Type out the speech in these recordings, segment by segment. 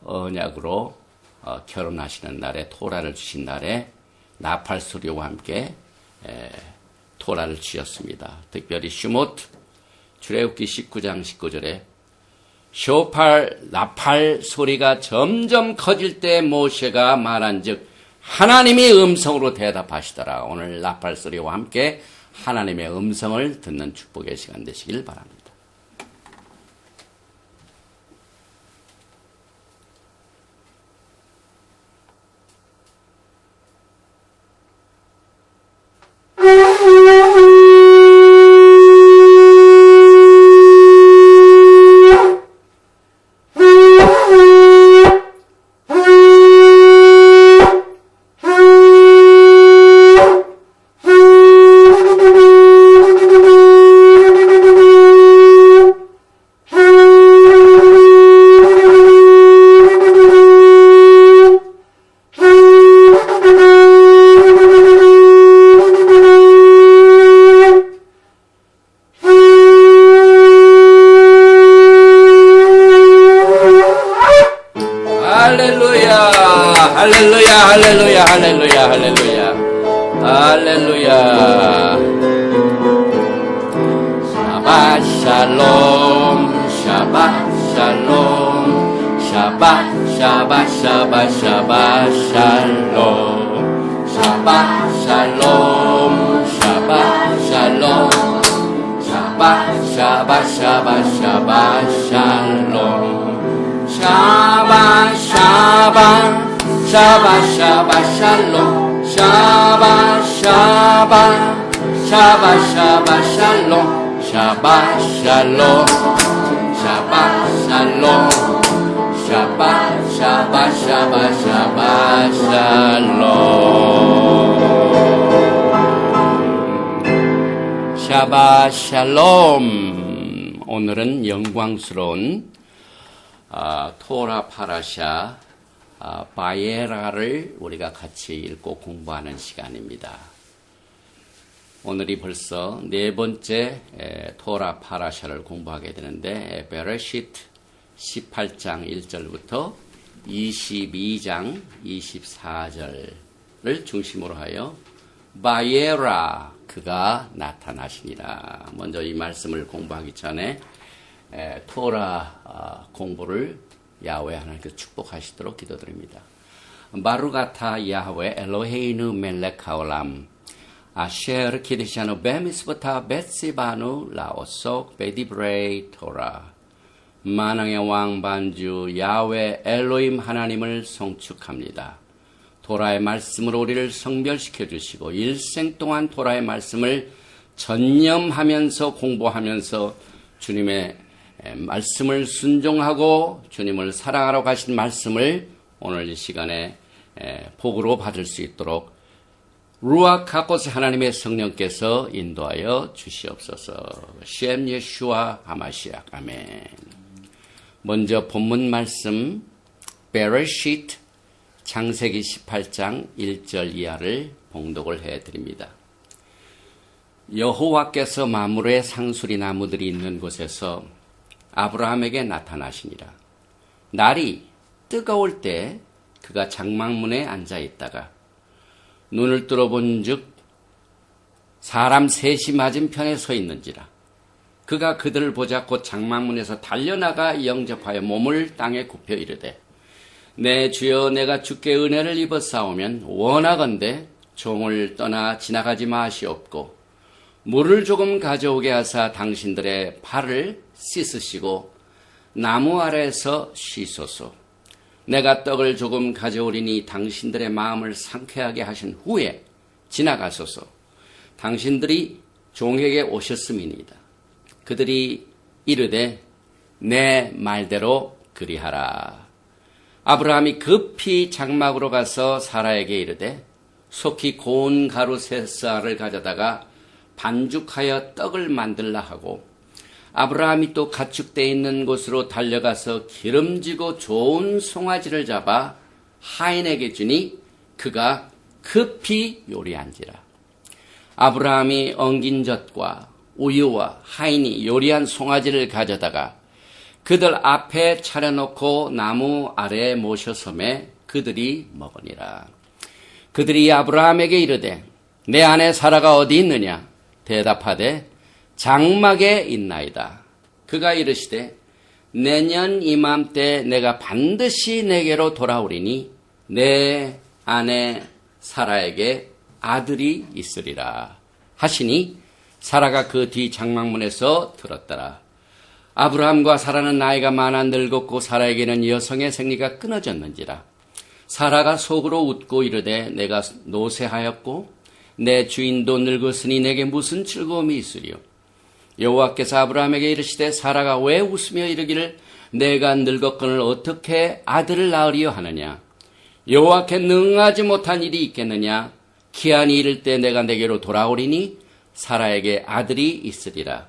언약으로 결혼하시는 날에 토라를 주신 날에 나팔 소리와 함께 토라를 주셨습니다. 특별히 슈모트 출애굽기 19장 19절에 쇼팔 나팔 소리가 점점 커질 때 모세가 말한즉 하나님의 음성으로 대답하시더라. 오늘 나팔 소리와 함께 하나님의 음성을 듣는 축복의 시간 되시길 바랍니다. 할렐루야, 할렐루야, 할렐루야, 할렐루야. 샤ባት 샬롬, 샤ባት 샬롬, 샤ባት, 샤ባት, 샤ባት, 샤ባት 샬롬, 샤ባት 샬롬, 샤ባት 샬롬, 샤ባት, 샤ባት, 샤ባት, 샤ባት 샬롬, 샤ባት, 샤ባት. 샤ባት 샤ባት 샬롬 샤ባት 샤ባት 샤ባት 샤ባት 샬롬 샤ባት 샬롬 샤ባት 샬롬 샤ባት 샤ባት 샤ባት 샤ባት 샬롬 샤ባት 샬롬. 오늘은 영광스러운 토라 파라샤 바예라를 우리가 같이 읽고 공부하는 시간입니다. 오늘이 벌써 네 번째 토라 파라샤를 공부하게 되는데 베레시트 18장 1절부터 22장 24절을 중심으로 하여 바예라 그가 나타나시니라. 먼저 이 말씀을 공부하기 전에 토라 공부를 야훼 하나님께서 축복하시도록 기도드립니다. 바루가타 야훼 엘로헤이누 멜렉 하올람 아셰르 키드샤누 베미스부타 베시바누 라오속 베디브레이 토라. 만왕의 왕 반주 야훼 엘로힘 하나님을 송축합니다. 토라의 말씀으로 우리를 성별시켜 주시고 일생 동안 토라의 말씀을 전념하면서 공부하면서 주님의 말씀을 순종하고 주님을 사랑하러 가신 말씀을 오늘 이 시간에 복으로 받을 수 있도록 루아크 하코스 하나님의 성령께서 인도하여 주시옵소서. 셴 예슈아 하마시아 아멘. 먼저 본문 말씀 베레시트 창세기 18장 1절 이하를 봉독을 해드립니다. 여호와께서 마므르의 상수리 나무들이 있는 곳에서 아브라함에게 나타나시니라. 날이 뜨거울 때 그가 장막문에 앉아 있다가 눈을 뚫어본 즉 사람 셋이 맞은편에 서 있는지라. 그가 그들을 보자 곧 장막문에서 달려나가 영접하여 몸을 땅에 굽혀 이르되 내 주여 내가 주께 은혜를 입어 싸우면 원하건대 종을 떠나 지나가지 마시옵고 물을 조금 가져오게 하사 당신들의 발을 씻으시고 나무 아래에서 쉬소서. 내가 떡을 조금 가져오리니 당신들의 마음을 상쾌하게 하신 후에 지나가소서. 당신들이 종에게 오셨음이니이다. 그들이 이르되 내 말대로 그리하라. 아브라함이 급히 장막으로 가서 사라에게 이르되 속히 고운 가루 세 쌀을 가져다가 반죽하여 떡을 만들라 하고 아브라함이 또 가축되어 있는 곳으로 달려가서 기름지고 좋은 송아지를 잡아 하인에게 주니 그가 급히 요리한지라. 아브라함이 엉긴 젖과 우유와 하인이 요리한 송아지를 가져다가 그들 앞에 차려놓고 나무 아래에 모셔섬에 그들이 먹으니라. 그들이 아브라함에게 이르되 내 아내 사라가 어디 있느냐? 대답하되 장막에 있나이다. 그가 이르시되 내년 이맘때 내가 반드시 내게로 돌아오리니 내 아내 사라에게 아들이 있으리라 하시니 사라가 그 뒤 장막문에서 들었더라. 아브라함과 사라는 나이가 많아 늙었고 사라에게는 여성의 생리가 끊어졌는지라. 사라가 속으로 웃고 이르되 내가 노쇠하였고 내 주인도 늙었으니 내게 무슨 즐거움이 있으리요. 여호와께서 아브라함에게 이르시되 사라가 왜 웃으며 이르기를 내가 늙었거늘 어떻게 아들을 낳으리요 하느냐. 여호와께 능하지 못한 일이 있겠느냐. 기한이 이를 때 내가 내게로 돌아오리니 사라에게 아들이 있으리라.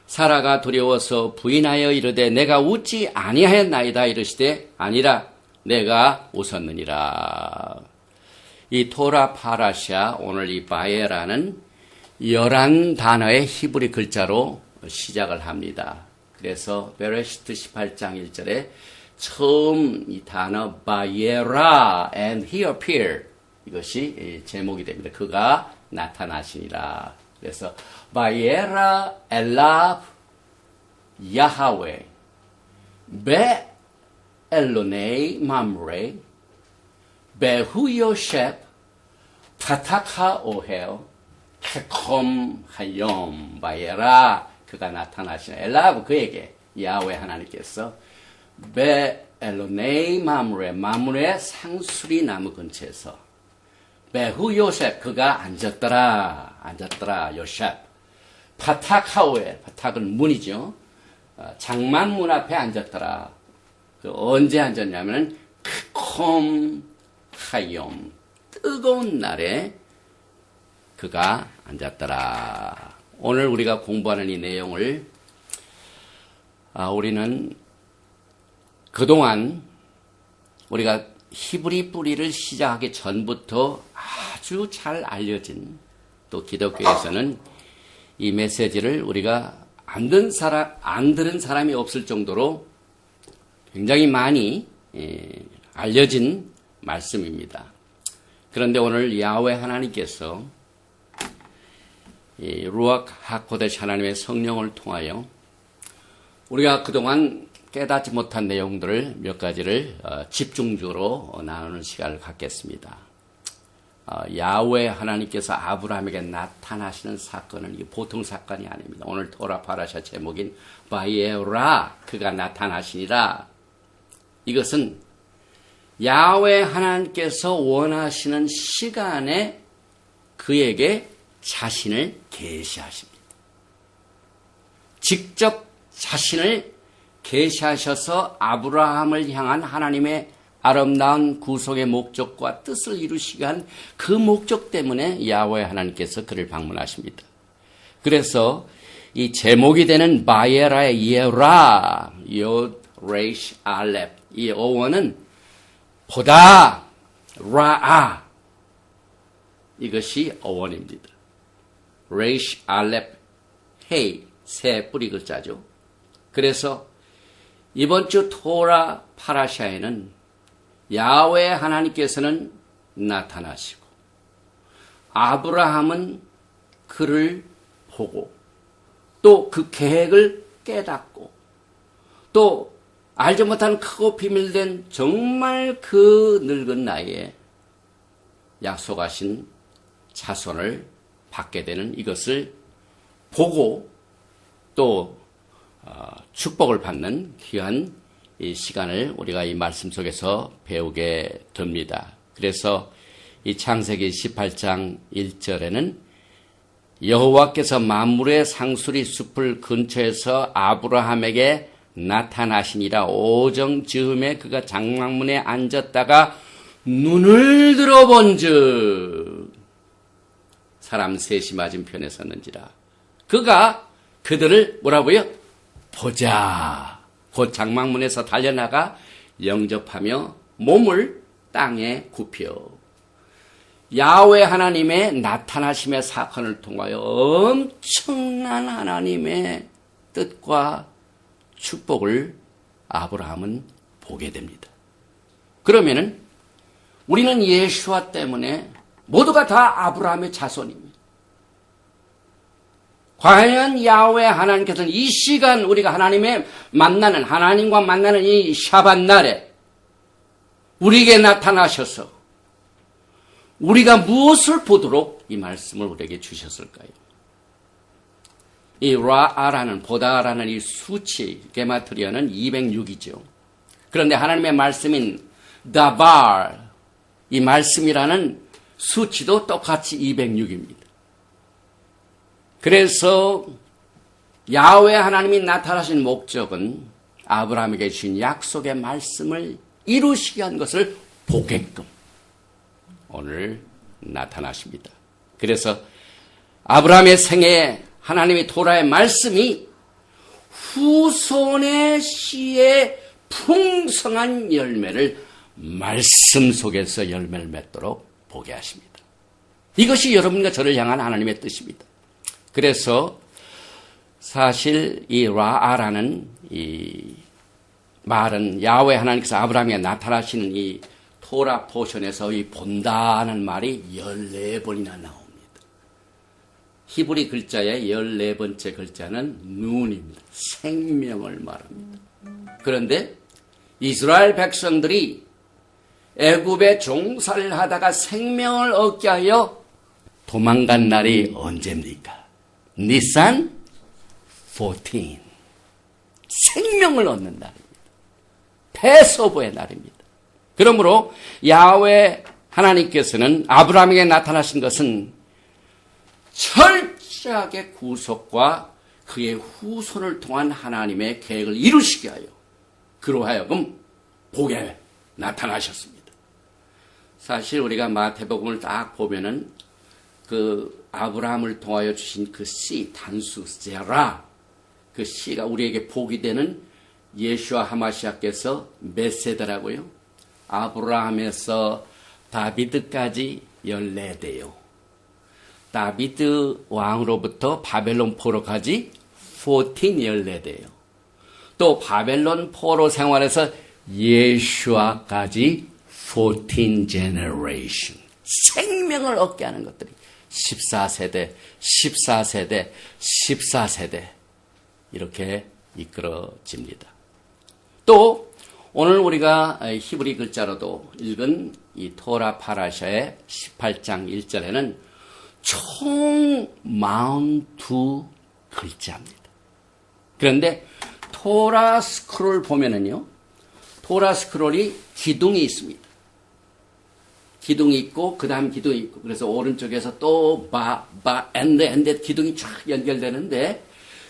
사라가 두려워서 부인하여 이르되 내가 웃지 아니하였나이다. 이르시되 아니라 내가 웃었느니라. 이 토라 파라샤, 오늘 이 바에라는 11단어의 히브리 글자로 시작을 합니다. 그래서 베레시트 18장 1절에 처음 이 단어 바에라 and he appeared, 이것이 제목이 됩니다. 그가 나타나시니라. 그래서 바에라 엘랍 야하웨 베 엘로네이 맘레 베후 요셉 파타카 오헤오 케콤 하욤 바에라. 그가 나타나시나. 엘랍 그에게 야훼 하나님께서 베 엘로네이 맘레 마므레 상수리 나무 근처에서 베후 요셉 그가 앉았더라 요셉 파타카오에 파탁은 문이죠. 장막문 앞에 앉았더라. 언제 앉았냐면 크콤 하욤 뜨거운 날에 그가 앉았더라. 오늘 우리가 공부하는 이 내용을 우리는 그동안 우리가 히브리 뿌리를 시작하기 전부터 아주 잘 알려진, 또 기독교에서는 이 메시지를 우리가 안 들은 사람이 없을 정도로 굉장히 많이 알려진 말씀입니다. 그런데 오늘 야훼 하나님께서 이 루ach 하코데시 하나님의 성령을 통하여 우리가 그동안 깨닫지 못한 내용들을 몇 가지를 집중적으로 나누는 시간을 갖겠습니다. 야훼 하나님께서 아브라함에게 나타나시는 사건은 이게 보통 사건이 아닙니다. 오늘 토라 파라샤 제목인 바에라 그가 나타나시니라. 이것은 야훼 하나님께서 원하시는 시간에 그에게 자신을 계시하십니다. 직접 자신을 계시하셔서 아브라함을 향한 하나님의 아름다운 구속의 목적과 뜻을 이루시게 한 그 목적 때문에 야훼 하나님께서 그를 방문하십니다. 그래서 이 제목이 되는 바에라의 예라, 요드, 레이시, 알렙, 이 어원은 보다, 라아, 이것이 어원입니다. 레이시, 알렙, 헤이, 세 뿌리 글자죠. 그래서 이번 주 토라 파라샤에는 야훼 하나님께서는 나타나시고 아브라함은 그를 보고 또 그 계획을 깨닫고 또 알지 못한 크고 비밀된 정말 그 늙은 나이에 약속하신 자손을 받게 되는 이것을 보고 또 축복을 받는 귀한 이 시간을 우리가 이 말씀 속에서 배우게 됩니다. 그래서 이 창세기 18장 1절에는 여호와께서 만물의 상수리 숲을 근처에서 아브라함에게 나타나시니라. 오정 즈음에 그가 장막문에 앉았다가 눈을 들어본즉 사람 셋이 맞은편에 섰는지라. 그가 그들을 뭐라고요? 보자. 곧 장막문에서 달려나가 영접하며 몸을 땅에 굽혀. 야훼 하나님의 나타나심의 사건을 통하여 엄청난 하나님의 뜻과 축복을 아브라함은 보게 됩니다. 그러면은 우리는 예수와 때문에 모두가 다 아브라함의 자손입니다. 과연 야훼 하나님께서는 이 시간 우리가 하나님과 만나는 이 샤밧 날에 우리에게 나타나셔서 우리가 무엇을 보도록 이 말씀을 우리에게 주셨을까요? 이 라아라는 보다라는 이 수치 게마트리아는 206이죠. 그런데 하나님의 말씀인 다발 이 말씀이라는 수치도 똑같이 206입니다. 그래서 야훼 하나님이 나타나신 목적은 아브라함에게 주신 약속의 말씀을 이루시게 한 것을 보게끔 오늘 나타나십니다. 그래서 아브라함의 생애에 하나님의 토라의 말씀이 후손의 씨의 풍성한 열매를 말씀 속에서 열매를 맺도록 보게 하십니다. 이것이 여러분과 저를 향한 하나님의 뜻입니다. 그래서 사실 이 라아라는 이 말은 야훼 하나님께서 아브라함에게 나타나시는 이 토라 포션에서 이 본다는 말이 14번이나 나옵니다. 히브리 글자의 14번째 글자는 눈입니다. 생명을 말합니다. 그런데 이스라엘 백성들이 애굽에 종살이를 하다가 생명을 얻게 하여 도망간 날이 언제입니까? 니산 14. 생명을 얻는 날입니다. 패소부의 날입니다. 그러므로 야훼 하나님께서는 아브라함에게 나타나신 것은 철저하게 구속과 그의 후손을 통한 하나님의 계획을 이루시게 하여 그로 하여금 복에 나타나셨습니다. 사실 우리가 마태복음을 딱 보면은 그 아브라함을 통하여 주신 그 씨, 단수, 제라, 그 씨가 우리에게 복이 되는 예수와 하마시아께서 메세더라고요. 아브라함에서 다비드까지 14대요. 다비드 왕으로부터 바벨론 포로까지 14대요. 또 바벨론 포로 생활에서 예수아까지 14 generation. 생명을 얻게 하는 것들이 14세대, 14세대, 14세대 이렇게 이끌어집니다. 또 오늘 우리가 히브리 글자로도 읽은 이 토라 파라샤의 18장 1절에는 총 42글자입니다. 그런데 토라 스크롤 보면은요, 토라 스크롤이 기둥이 있습니다. 기둥이 있고, 그 다음 기둥이 있고, 그래서 오른쪽에서 또 엔드 기둥이 쫙 연결되는데,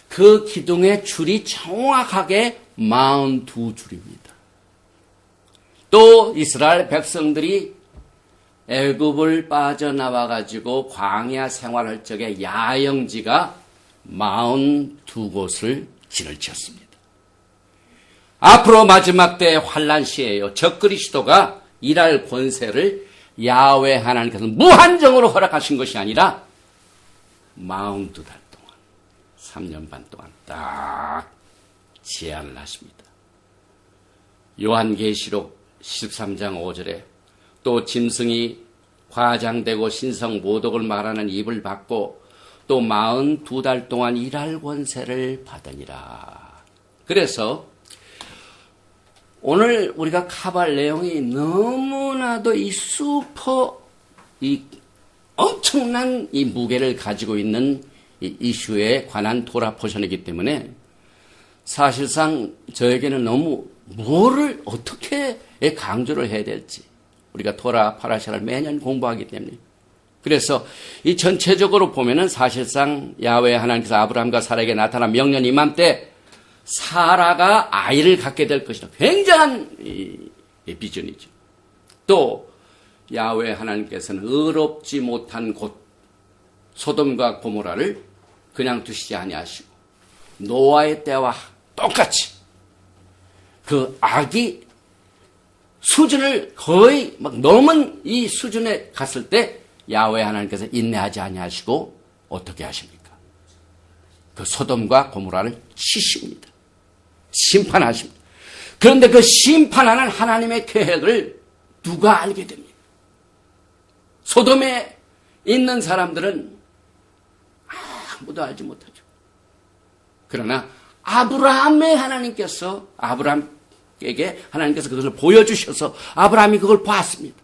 그 기둥의 줄이 정확하게 42줄입니다. 또 이스라엘 백성들이 애굽을 빠져나와가지고 광야 생활할 적에 야영지가 42곳을 진을 쳤습니다. 앞으로 마지막 때의 환란 시에요. 적그리스도가 일할 권세를 야훼 하나님께서 무한정으로 허락하신 것이 아니라 42달 동안 3년 반 동안 딱 제한을 하십니다. 요한계시록 13장 5절에 또 짐승이 과장되고 신성 모독을 말하는 입을 받고 또 42달 동안 일할 권세를 받으니라. 그래서 오늘 우리가 카발 내용이 너무나도 이 엄청난 이 무게를 가지고 있는 이 이슈에 관한 토라 포션이기 때문에 사실상 저에게는 너무 뭐를 어떻게 강조를 해야 될지 우리가 토라 파라샤를 매년 공부하기 때문에 그래서 이 전체적으로 보면은 사실상 야훼 하나님께서 아브라함과 사라에게 나타난 명년 이맘때 사라가 아이를 갖게 될 것이다. 굉장한 비전이죠. 또 야훼 하나님께서는 의롭지 못한 곳 소돔과 고모라를 그냥 두시지 아니하시고 노아의 때와 똑같이 그 악이 수준을 거의 막 넘은 이 수준에 갔을 때 야훼 하나님께서 인내하지 아니하시고 어떻게 하십니까? 그 소돔과 고모라를 치십니다. 심판하십니다. 그런데 그 심판하는 하나님의 계획을 누가 알게 됩니까? 소돔에 있는 사람들은 아무도 알지 못하죠. 그러나 아브라함의 하나님께서 아브라함에게 하나님께서 그것을 보여주셔서 아브라함이 그걸 봤습니다.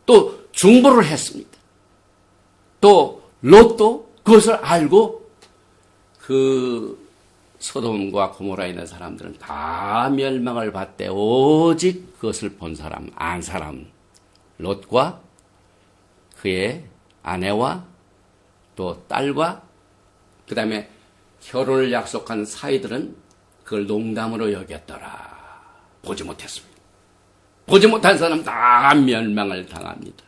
또 중보를 했습니다. 또 롯도 그것을 알고 그 소돔과 고모라에 있는 사람들은 다 멸망을 받되 오직 그것을 본 사람, 안 사람 롯과 그의 아내와 또 딸과 그 다음에 결혼을 약속한 사이들은 그걸 농담으로 여겼더라. 보지 못했습니다. 보지 못한 사람 다 멸망을 당합니다.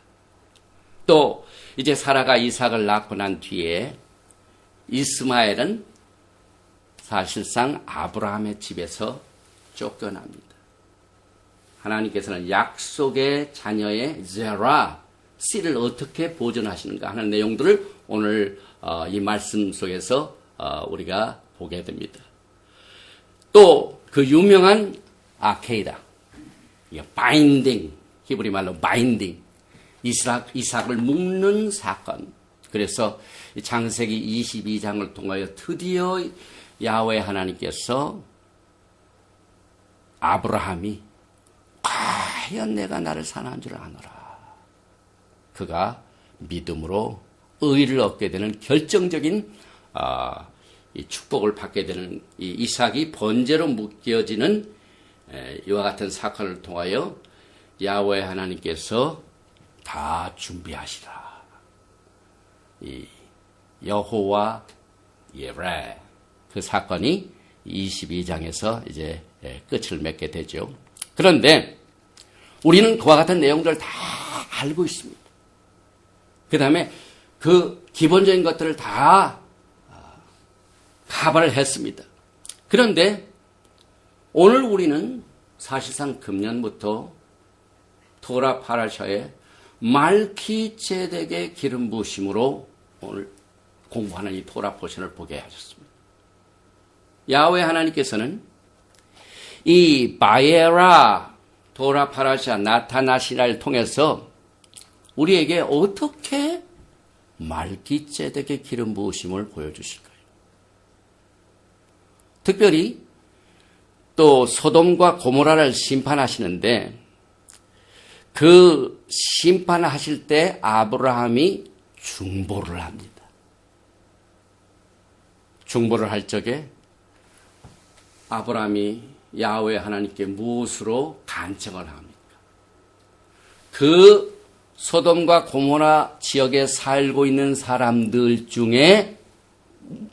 또 이제 사라가 이삭을 낳고 난 뒤에 이스마엘은 사실상 아브라함의 집에서 쫓겨납니다. 하나님께서는 약속의 자녀의 제라, 씨를 어떻게 보존하시는가 하는 내용들을 오늘 이 말씀 속에서 우리가 보게 됩니다. 또 그 유명한 아케이다, 바인딩, 히브리 말로 바인딩, 이삭을 묶는 사건. 그래서 창세기 22장을 통하여 드디어 야훼 하나님께서 아브라함이 과연 내가 나를 사랑한 줄 아노라. 그가 믿음으로 의를 얻게 되는 결정적인 이 축복을 받게 되는 이 이삭이 번제로 묶여지는 이와 같은 사건을 통하여 야훼 하나님께서 다 준비하시라. 이 여호와 예레 그 사건이 22장에서 이제 끝을 맺게 되죠. 그런데 우리는 그와 같은 내용들을 다 알고 있습니다. 그 다음에 그 기본적인 것들을 다 카바를 했습니다. 그런데 오늘 우리는 사실상 금년부터 토라 파라샤의 말키ጼ덱의 기름 부으심으로 오늘 공부하는 이 토라 포션을 보게 하셨습니다. 야훼 하나님께서는 이 바에라 토라 파라샤 나타나시나를 통해서 우리에게 어떻게 말키ጼ덱의 기름 부으심을 보여주실까요? 특별히 또 소돔과 고모라를 심판하시는데 그 심판하실 때 아브라함이 중보를 합니다. 중보를 할 적에 아브라함이 야훼 하나님께 무엇으로 간청을 합니까? 그 소돔과 고모라 지역에 살고 있는 사람들 중에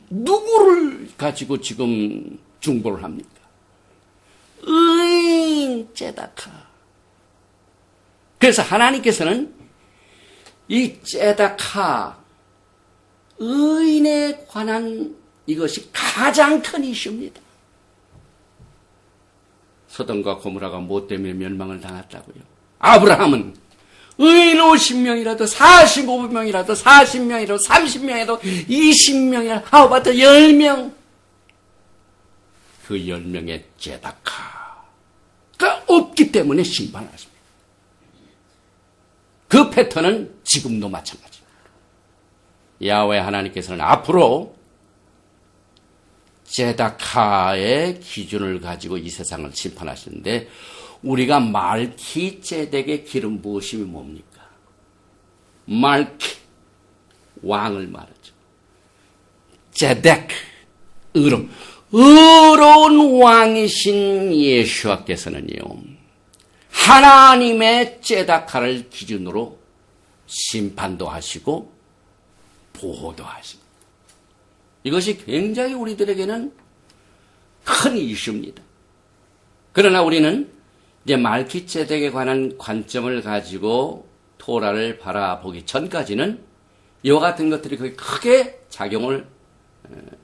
누구를 가지고 지금 중보를 합니까? 의인 째다카. 그래서 하나님께서는 이 째다카, 의인에 관한 이것이 가장 큰 이슈입니다. 소돔과 고모라가 뭐 때문에 멸망을 당했다고요? 아브라함은 의인 50명이라도 45명이라도 40명이라도 30명이라도 20명이라도 하오바트 10명 그 10명의 제다카가 없기 때문에 심판하십니다. 그 패턴은 지금도 마찬가지입니다. 야훼 하나님께서는 앞으로 제다카의 기준을 가지고 이 세상을 심판하시는데 우리가 말키ጼ덱의 기름 부으심이 뭡니까? 말키, 왕을 말하죠. 제덱, 의로운 왕이신 예수와께서는요, 하나님의 제다카를 기준으로 심판도 하시고 보호도 하십니다. 이것이 굉장히 우리들에게는 큰 이슈입니다. 그러나 우리는 이제 말키ጼ덱에 관한 관점을 가지고 토라를 바라보기 전까지는 이와 같은 것들이 그렇게 크게 작용을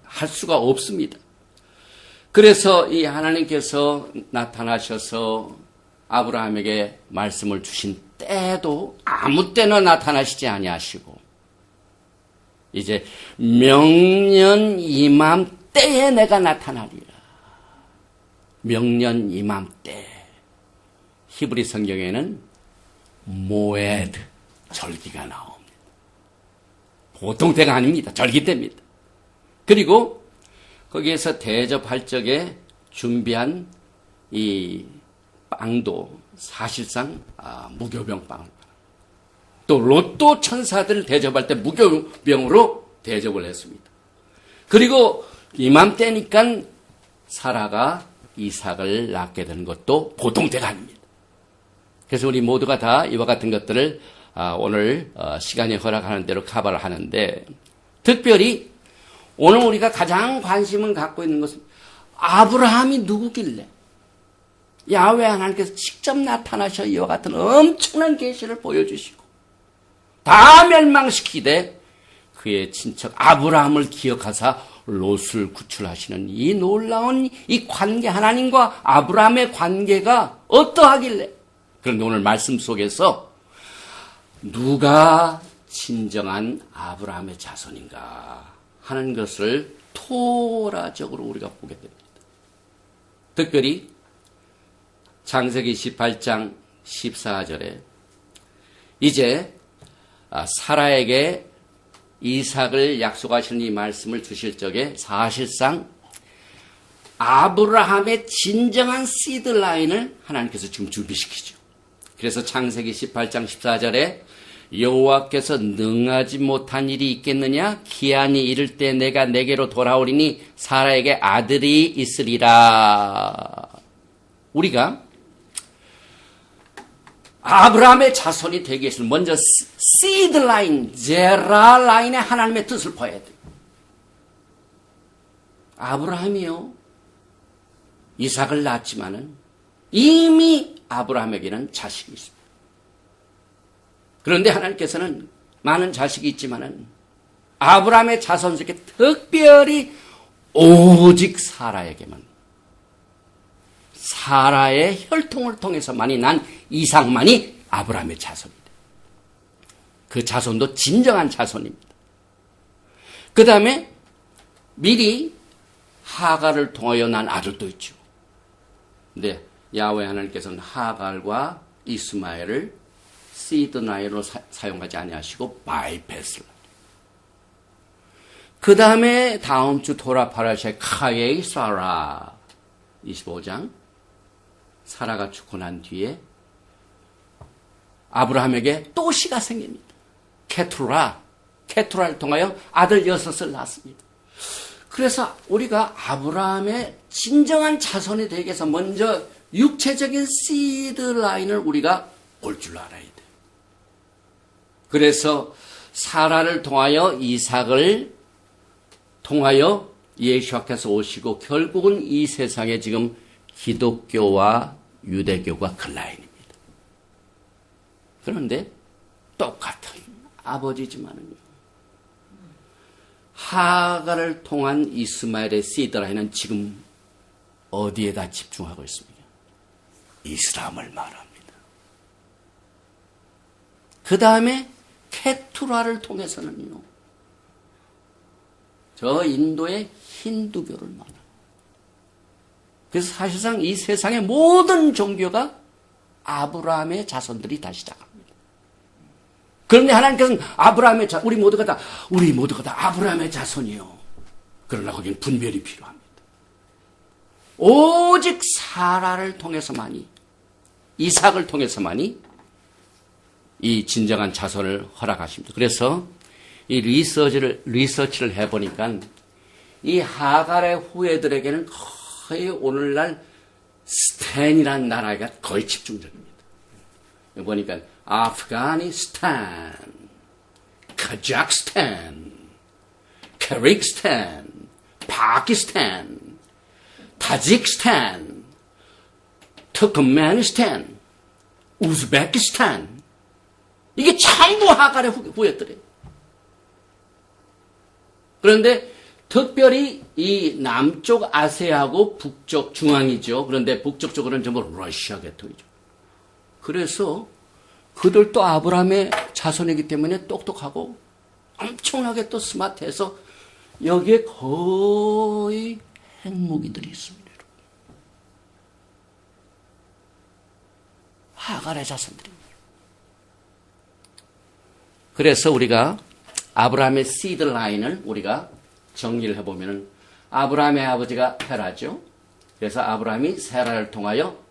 할 수가 없습니다. 그래서 이 하나님께서 나타나셔서 아브라함에게 말씀을 주신 때도 아무 때나 나타나시지 아니하시고 이제 명년 이맘때에 내가 나타나리라. 명년 이맘때 히브리 성경에는 모에드 절기가 나옵니다. 보통 때가 아닙니다. 절기 때입니다. 그리고 거기에서 대접할 적에 준비한 이 빵도 사실상 무교병빵. 또 로또 천사들 대접할 때 무교병으로 대접을 했습니다. 그리고 이맘때니까 사라가 이삭을 낳게 된 것도 보통 때가 아닙니다. 그래서 우리 모두가 다 이와 같은 것들을 오늘 시간이 허락하는 대로 커버를 하는데, 특별히 오늘 우리가 가장 관심을 갖고 있는 것은 아브라함이 누구길래 야훼 하나님께서 직접 나타나셔 이와 같은 엄청난 계시를 보여주시고 다 멸망시키되 그의 친척 아브라함을 기억하사 롯을 구출하시는 이 놀라운 이 관계, 하나님과 아브라함의 관계가 어떠하길래, 그런데 오늘 말씀 속에서 누가 진정한 아브라함의 자손인가 하는 것을 토라적으로 우리가 보게 됩니다. 특별히 창세기 18장 14절에 이제 사라에게 이삭을 약속하시는 이 말씀을 주실 적에 사실상 아브라함의 진정한 시드 라인을 하나님께서 지금 준비시키죠. 그래서 창세기 18장 14절에 여호와께서 능하지 못한 일이 있겠느냐? 기한이 이를 때 내가 내게로 돌아오리니 사라에게 아들이 있으리라. 우리가 아브라함의 자손이 되기 위해서는 먼저 시드 라인, 제라 라인의 하나님의 뜻을 봐야 돼요. 아브라함이요, 이삭을 낳았지만은 이미 아브라함에게는 자식이 있습니다. 그런데 하나님께서는 많은 자식이 있지만은 아브라함의 자손 중에 특별히 오직 사라에게만, 사라의 혈통을 통해서만이 난 이삭만이 아브라함의 자손입니다. 그 자손도 진정한 자손입니다. 그 다음에 미리 하갈을 통하여 난 아들도 있죠. 근데 야훼 하나님께서는 하갈과 이스마엘을 시드 라인으로 사용하지 아니하시고 바이패스를. 그 다음에 다음 주 토라 파라샤의 카예이 사라 25장, 사라가 죽고 난 뒤에 아브라함에게 또 씨가 생깁니다. 케투라를 통하여 아들 6을 낳았습니다. 그래서 우리가 아브라함의 진정한 자손이 되기 위해서 먼저 육체적인 시드 라인을 우리가 볼 줄 알아야 돼요. 그래서 사라를 통하여 이삭을 통하여 예수께서 오시고 결국은 이 세상에 지금 기독교와 유대교가 그 라인입니다. 그런데 똑같은 아버지지만은요, 하갈을 통한 이스마엘의 시드 라인은 지금 어디에다 집중하고 있습니까? 이슬람을 말합니다. 그 다음에 케투라를 통해서는요, 저 인도의 힌두교를 말합니다. 그래서 사실상 이 세상의 모든 종교가 아브라함의 자손들이 다 시작합니다. 그런데 하나님께서는 아브라함의 우리 모두가 다 아브라함의 자손이요. 그러나 거기는 분별이 필요합니다. 오직 사라를 통해서만이, 이삭을 통해서만이 이 진정한 자손을 허락하십니다. 그래서 이 리서치를 해보니까 이 하갈의 후예들에게는 거의 오늘날 스탄이라는 나라가 거의 집중적입니다. 보니까 아프가니스탄, 카자흐스탄, 키르기스탄, 파키스탄, 타지키스탄, 터크메니스탄, 우즈베키스탄, 이게 전부 하갈의 후예들이에요. 그런데 특별히 이 남쪽 아세아하고 북쪽 중앙이죠. 그런데 북쪽 쪽으로는 전부 러시아 계통이죠. 그래서 그들도 아브라함의 자손이기 때문에 똑똑하고 엄청나게 또 스마트해서 여기에 거의 핵무기들이 있습니다. 하갈의 자손들입니다. 그래서 우리가 아브라함의 시드 라인을 우리가 정리를 해보면 아브라함의 아버지가 테라죠. 그래서 아브라함이 세라를 통하여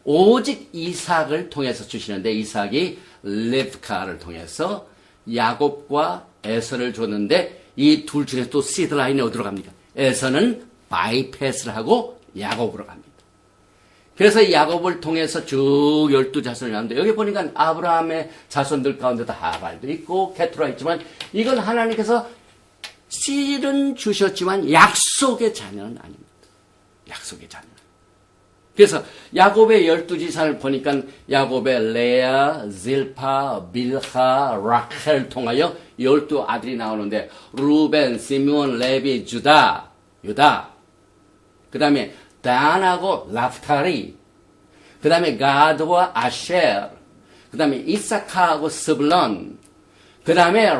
오직 이삭을 통해서 주시는데 이삭이 르브카를 통해서 야곱과 에서를 줬는데 이 둘 중에 또 시드 라인이 어디로 갑니까? 에서는 바이패스를 하고 야곱으로 갑니다. 그래서 야곱을 통해서 쭉 12자손이 나오는데 여기 보니까 아브라함의 자손들 가운데도 하갈도 있고 게투라 있지만 이건 하나님께서 씨는 주셨지만 약속의 자녀는 아닙니다. 약속의 자녀. 그래서 야곱의 12지산을 보니까 야곱의 레아, 질파, 빌하, 라켈을 통하여 12아들이 나오는데 루벤, 시므온, 레비, 유다. 그 다음에 단하고 랍타리, 그 다음에 가드와 아셰르, 그 다음에 이사카하고 스불론, 그 다음에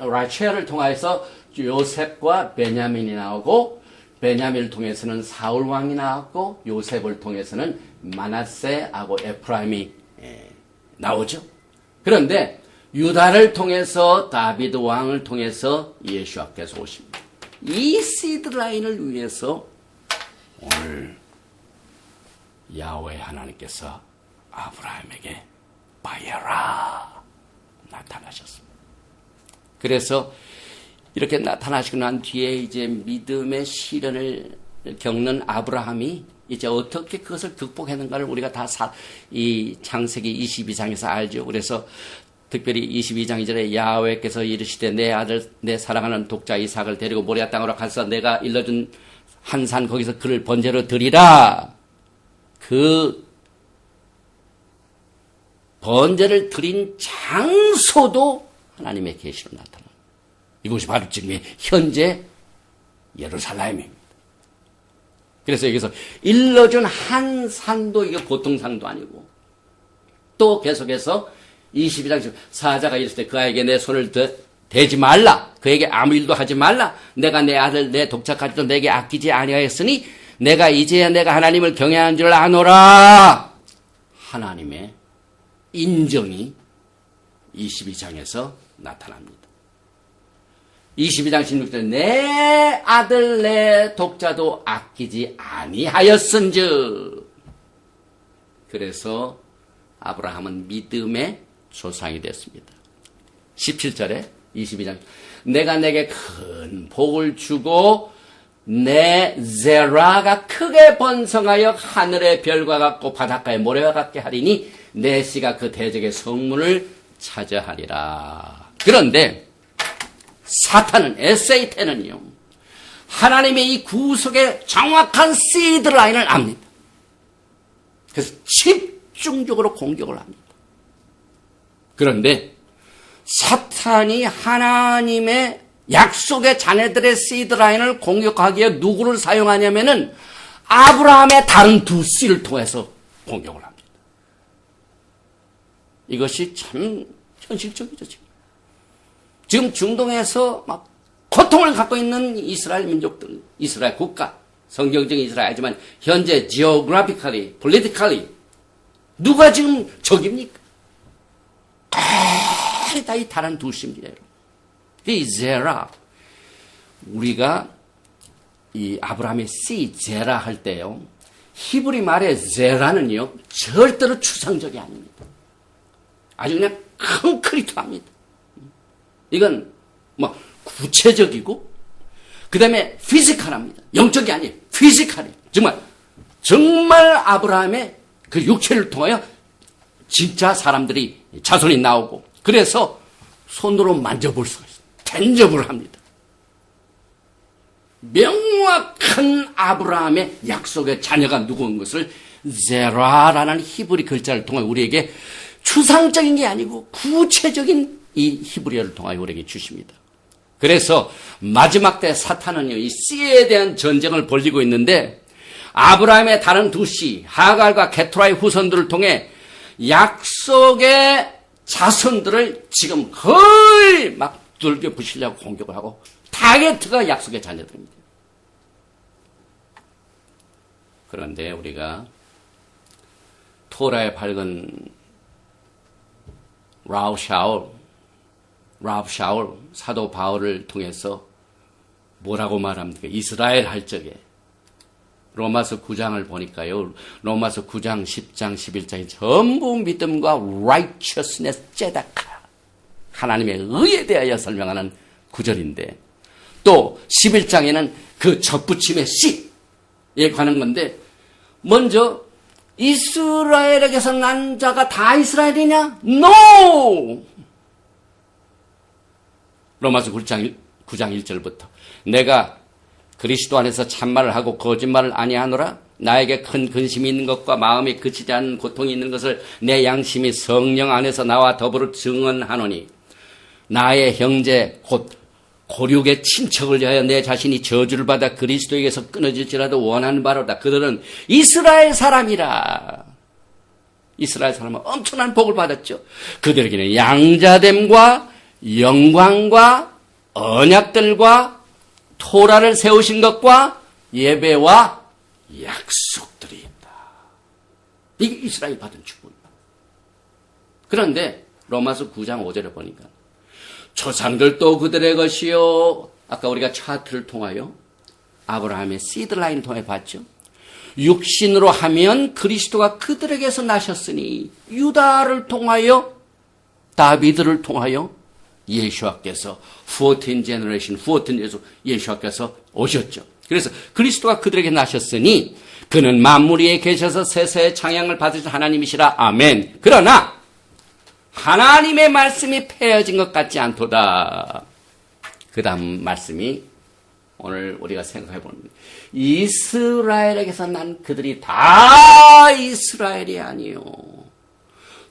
라첼을 통해서 요셉과 베냐민이 나오고 베냐민을 통해서는 사울 왕이 나왔고 요셉을 통해서는 마나세하고 에프라임이 나오죠. 그런데 유다를 통해서 다비드 왕을 통해서 예수께서 오십니다. 이 시드 라인을 위해서 오늘 야훼 하나님께서 아브라함에게 바야라 나타나셨습니다. 그래서 이렇게 나타나시고 난 뒤에 이제 믿음의 시련을 겪는 아브라함이 이제 어떻게 그것을 극복했는가를 우리가 다 이 창세기 22장에서 알죠. 그래서 특별히 22장 2절에 야훼께서 이르시되 내 아들 내 사랑하는 독자 이삭을 데리고 모리아 땅으로 가서 내가 일러준 한 산 거기서 그를 번제로 드리라. 그 번제를 드린 장소도 하나님의 계시로 나타납니다. 이곳이 바로 지금 현재 예루살렘입니다. 그래서 여기서 일러준 한 산도 이거 보통 산도 아니고 또 계속해서 22장 사자가 이랬을 때 그에게 내 손을 대지 말라. 그에게 아무 일도 하지 말라. 내가 내 아들 내 독자까지도 내게 아끼지 아니하였으니 내가 이제야 내가 하나님을 경외하는 줄 아노라. 하나님의 인정이 22장에서 나타납니다. 22장 16절 내 아들 내 독자도 아끼지 아니하였은즉. 그래서 아브라함은 믿음의 조상이 됐습니다. 17절에 22장 내가 내게 큰 복을 주고 내 제라가 크게 번성하여 하늘의 별과 같고 바닷가의 모래와 같게 하리니 내 씨가 그 대적의 성문을 차지하리라. 그런데 사탄은 에세이테는요 하나님의 이 구속의 정확한 시드 라인을 압니다. 그래서 집중적으로 공격을 합니다. 그런데 사탄이 하나님의 약속의 자녀들의 시드라인을 공격하기 위해 누구를 사용하냐면은 아브라함의 다른 두 씨를 통해서 공격을 합니다. 이것이 참 현실적이죠. 지금 중동에서 막 고통을 갖고 있는 이스라엘 민족들, 이스라엘 국가, 성경적인 이스라엘이지만 현재 geographically, politically 누가 지금 적입니까? 거의 다 이 다른 두 씨입니다. 이 제라, 우리가 이 아브라함의 씨 제라 할 때요, 히브리 말의 제라는요 절대로 추상적이 아닙니다. 아주 그냥 콘크리트합니다. 이건 뭐 구체적이고 그 다음에 피지컬합니다. 영적이 아니에요. 피지컬이에요. 정말 아브라함의 그 육체를 통하여 진짜 사람들이 자손이 나오고 그래서 손으로 만져볼 수가 있어요. 텐저블을 합니다. 명확한 아브라함의 약속의 자녀가 누구인 것을 제라라는 히브리 글자를 통해 우리에게 추상적인 게 아니고 구체적인 이 히브리어를 통하여 우리에게 주십니다. 그래서 마지막 때 사탄은요, 이 씨에 대한 전쟁을 벌이고 있는데 아브라함의 다른 두 씨, 하갈과 게투라의 후손들을 통해 약속의 자손들을 지금 거의 막 두들겨 부시려고 공격을 하고 타겟트가 약속의 자녀들입니다. 그런데 우리가 토라의 밝은 라브 샤울 사도 바울을 통해서 뭐라고 말합니까? 이스라엘 할 적에 로마서 9장을 보니까요. 로마서 9장, 10장, 11장이 전부 믿음과 righteousness, 째다카 하나님의 의에 대하여 설명하는 구절인데 또 11장에는 그 접붙임의 씨에 관한 건데 먼저 이스라엘에게서 난 자가 다 이스라엘이냐? No! 로마서 9장 1절부터 내가 그리스도 안에서 참말을 하고 거짓말을 아니하노라 나에게 큰 근심이 있는 것과 마음이 그치지 않는 고통이 있는 것을 내 양심이 성령 안에서 나와 더불어 증언하노니 나의 형제 곧 고륙의 친척을 위하여 내 자신이 저주를 받아 그리스도에게서 끊어질지라도 원하는 바로다. 그들은 이스라엘 사람이라. 이스라엘 사람은 엄청난 복을 받았죠. 그들에게는 양자됨과 영광과 언약들과 토라를 세우신 것과 예배와 약속들이 있다. 이게 이스라엘이 받은 축복입니다. 그런데 로마서 9장 5절에 보니까 조상들도 그들의 것이요. 아까 우리가 차트를 통하여 아브라함의 시드라인을 통해 봤죠. 육신으로 하면 그리스도가 그들에게서 나셨으니 유다를 통하여 다비드를 통하여 예수와께서 14 generation, 14에서 예수와께서 오셨죠. 그래서 그리스도가 그들에게 나셨으니 그는 만물 위에 계셔서 세세의 창양을 받으신 하나님이시라. 아멘. 그러나 하나님의 말씀이 폐해진 것 같지 않도다. 그 다음 말씀이 오늘 우리가 생각해 보는 거예요. 이스라엘에게서 난 그들이 다 이스라엘이 아니요.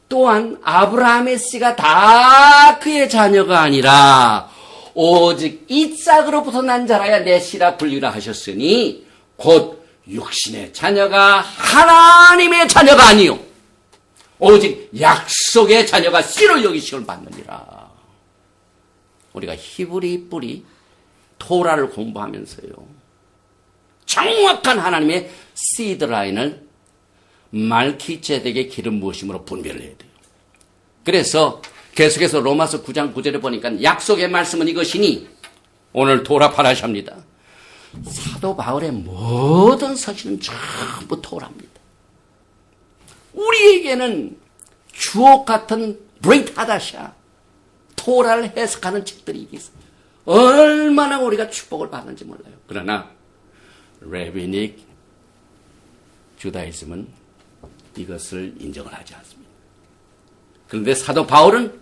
또한 아브라함의 씨가 다 그의 자녀가 아니라 오직 이삭으로부터 난 자라야 내 씨라 불리라 하셨으니 곧 육신의 자녀가 하나님의 자녀가 아니요 오직 약속의 자녀가 씨로 여기심을 받느니라. 우리가 히브리 뿌리 토라를 공부하면서요 정확한 하나님의 시드라인을 말키제덱의 기름 부으심으로 분별을 해야 돼요. 그래서 계속해서 로마서 9장 9절에 보니까 약속의 말씀은 이것이니 오늘 토라 파라샤입니다. 사도 바울의 모든 서신은 전부 토라입니다. 우리에게는 주옥 같은 브레이트 하다샤 토라를 해석하는 책들이 있어요. 얼마나 우리가 축복을 받는지 몰라요. 그러나 레비닉 주다이즘은 이것을 인정을 하지 않습니다. 그런데 사도 바울은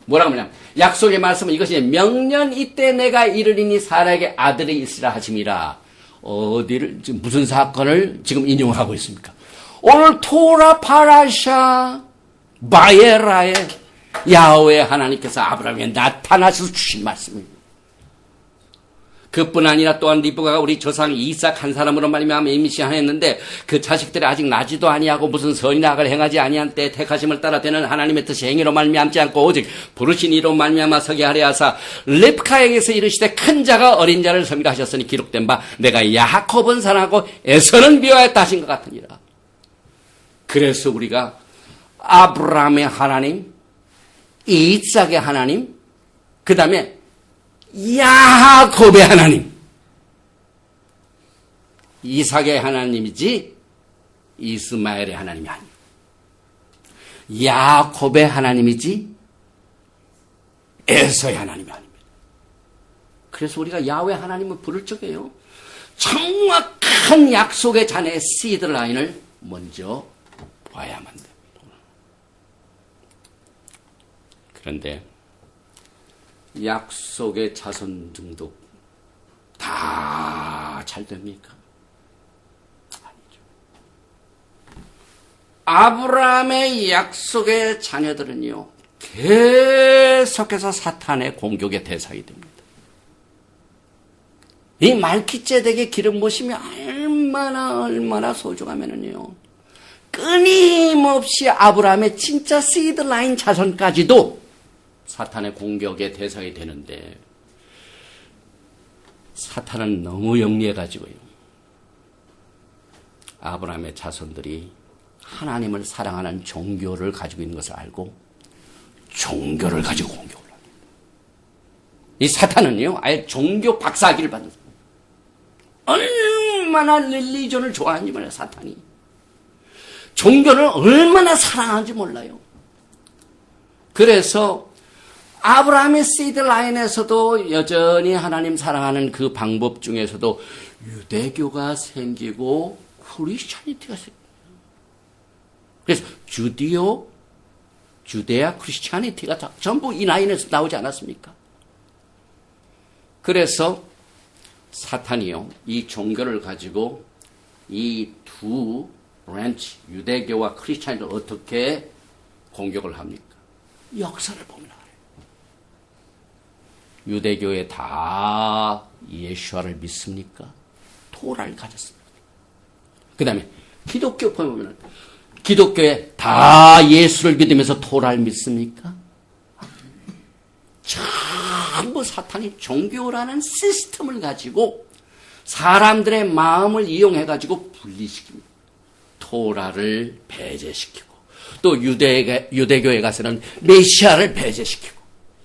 뭐라고 하냐면 약속의 말씀은 이것이 명년 이때 내가 이르리니 사라에게 아들이 있으라 하심이라. 어디를 지금 무슨 사건을 지금 인용하고 있습니까? 오늘 토라 파라샤 바예라에 야훼 하나님께서 아브라함에 나타나셔서 주신 말씀입니다. 그뿐 아니라 또한 리브가가 우리 조상 이삭 한 사람으로 말미암아 임신하였는데 그 자식들이 아직 나지도 아니하고 무슨 선이나 악을 행하지 아니한 때 택하심을 따라 되는 하나님의 뜻이 행위로 말미암지 않고 오직 부르신 이로 말미암아 서게 하려 하사 립카에게서 이르시되 큰 자가 어린 자를 섬기라 하셨으니 기록된 바 내가 야곱은 사랑하고 에서는 미워하였다 하신 것 같으니라. 그래서 우리가 아브라함의 하나님, 이삭의 하나님, 그 다음에 야곱의 하나님, 이삭의 하나님이지 이스마엘의 하나님이 아니에요. 야곱의 하나님이지 에서의 하나님이 아닙니다. 그래서 우리가 야훼 하나님을 부를 적에요 정확한 약속의 자녀의 시드라인을 먼저 봐야만 됩니다. 그런데 약속의 자손 등도 다 잘 됩니까? 아니죠. 아브라함의 약속의 자녀들은요 계속해서 사탄의 공격의 대상이 됩니다. 이 말키제덱의 기름 부으심이 얼마나 소중하면은요 끊임없이 아브라함의 진짜 시드라인 자손까지도 사탄의 공격의 대상이 되는데 사탄은 너무 영리해가지고요 아브라함의 자손들이 하나님을 사랑하는 종교를 가지고 있는 것을 알고 종교를 가지고 공격을 합니다. 이 사탄은요, 아예 종교 박사학위를 받는 얼마나 릴리전을 좋아하는지 몰라요, 사탄이. 종교를 얼마나 사랑하는지 몰라요. 그래서 아브라함의 시드 라인에서도 여전히 하나님 사랑하는 그 방법 중에서도 유대교가 생기고 크리스찬이티가 생깁니다. 그래서 주데아 크리스찬이티가 전부 이 라인에서 나오지 않았습니까? 그래서 사탄이요, 이 종교를 가지고 이 두 브랜치, 유대교와 크리스찬을 어떻게 공격을 합니까? 역사를 보면 알아요. 유대교에 다 예수와를 믿습니까? 토라를 가졌습니다. 그 다음에 기독교 보면 기독교에 다 예수를 믿으면서 토라를 믿습니까? 전부 사탄이 종교라는 시스템을 가지고 사람들의 마음을 이용해가지고 분리시킵니다. 토라를 배제시키고 또 유대교에 가서는 메시아를 배제시키고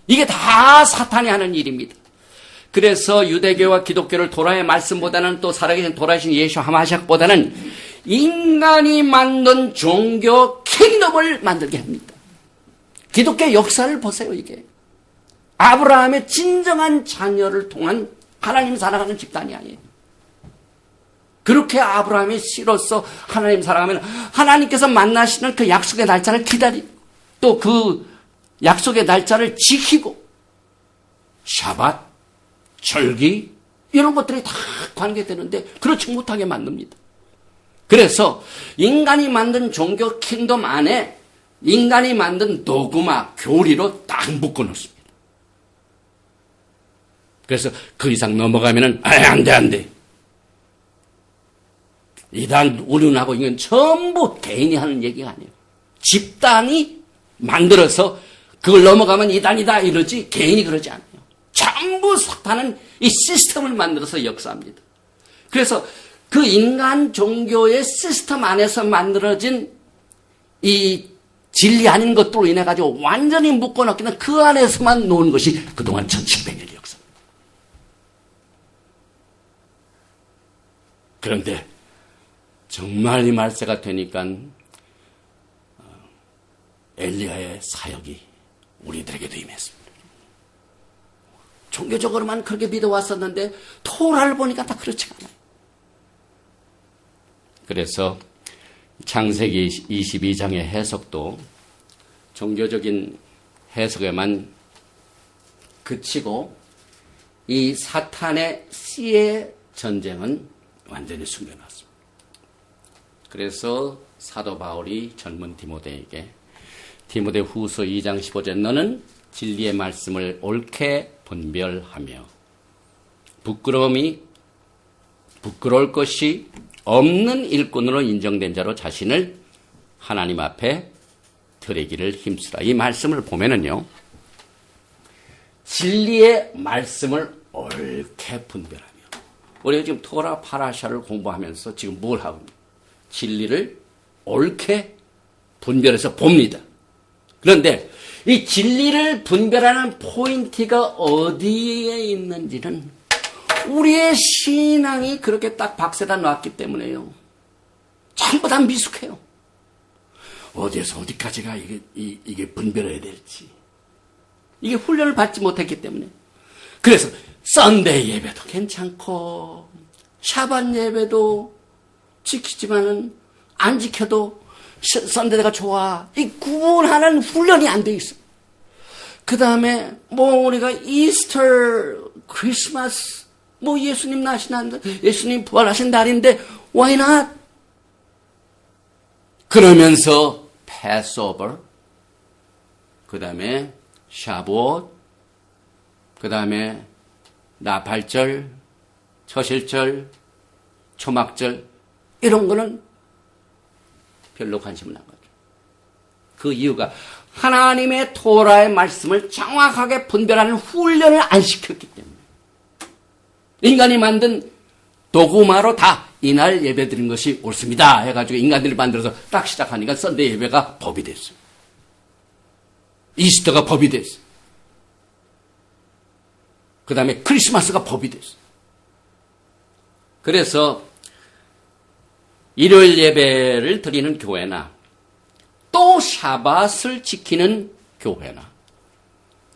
이게 다 사탄이 하는 일입니다. 그래서 유대교와 기독교를 토라의 말씀보다는 또 살아계신 돌아가신 예수 하마샥보다는 인간이 만든 종교 킹덤을 만들게 합니다. 기독교의 역사를 보세요. 이게 아브라함의 진정한 자녀를 통한 하나님 사랑하는 집단이 아니에요. 그렇게 아브라함의 씨로서 하나님 사랑하면 하나님께서 만나시는 그 약속의 날짜를 기다리고 또 그 약속의 날짜를 지키고 샤밧, 절기 이런 것들이 다 관계되는데 그렇지 못하게 만듭니다. 그래서 인간이 만든 종교 킹덤 안에 인간이 만든 도구마, 교리로 딱 묶어놓습니다. 그래서 그 이상 넘어가면은 안 돼. 이단 우륜하고 이건 전부 개인이 하는 얘기가 아니에요. 집단이 만들어서 그걸 넘어가면 이단이다 이러지 개인이 그러지 않아요. 전부 사탄은 이 시스템을 만들어서 역사합니다. 그래서 그 인간 종교의 시스템 안에서 만들어진 이 진리 아닌 것들로 인해 가지고 완전히 묶어놓기는 그 안에서만 놓은 것이 그동안 1700년의 역사입니다. 그런데 정말 이 말세가 되니까 엘리야의 사역이 우리들에게도 임했습니다. 종교적으로만 그렇게 믿어왔었는데 토라를 보니까 다 그렇지가 않아요. 그래서 창세기 22장의 해석도 종교적인 해석에만 그치고 이 사탄의 씨의 전쟁은 완전히 숨겨놨습니다. 그래서 사도 바울이 젊은 디모데에게 디모데 후서 2장 15절 너는 진리의 말씀을 옳게 분별하며 부끄러울 것이 없는 일꾼으로 인정된 자로 자신을 하나님 앞에 드리기를 힘쓰라. 이 말씀을 보면은요, 진리의 말씀을 옳게 분별하며 우리가 지금 토라 파라샤를 공부하면서 지금 뭘 하고 있습니까? 진리를 옳게 분별해서 봅니다. 그런데 이 진리를 분별하는 포인트가 어디에 있는지는 우리의 신앙이 그렇게 딱 박세다 놨기 때문에요. 전부 다 미숙해요. 어디에서 어디까지가 이게 분별해야 될지. 이게 훈련을 받지 못했기 때문에. 그래서 썬데이 예배도 괜찮고 샤밧 예배도 지키지만은 안 지켜도 썬데이가 좋아. 이 구분하는 훈련이 안 돼 있어. 그 다음에 우리가 이스터, 크리스마스, 예수님 나신 날, 예수님 부활하신 날인데 why not? 그러면서 패스오버, 그 다음에 샤봇, 그 다음에 나팔절, 처실절, 초막절 이런 거는 별로 관심을 안 가죠. 그 이유가 하나님의 토라의 말씀을 정확하게 분별하는 훈련을 안 시켰기 때문에 인간이 만든 도구마로 다 이날 예배 드린 것이 옳습니다 해가지고 인간들이 만들어서 딱 시작하니까 썬데이 예배가 법이 됐어요. 이스터가 법이 됐어요. 그 다음에 크리스마스가 법이 됐어요. 그래서 일요일 예배를 드리는 교회나 또 샤밧을 지키는 교회나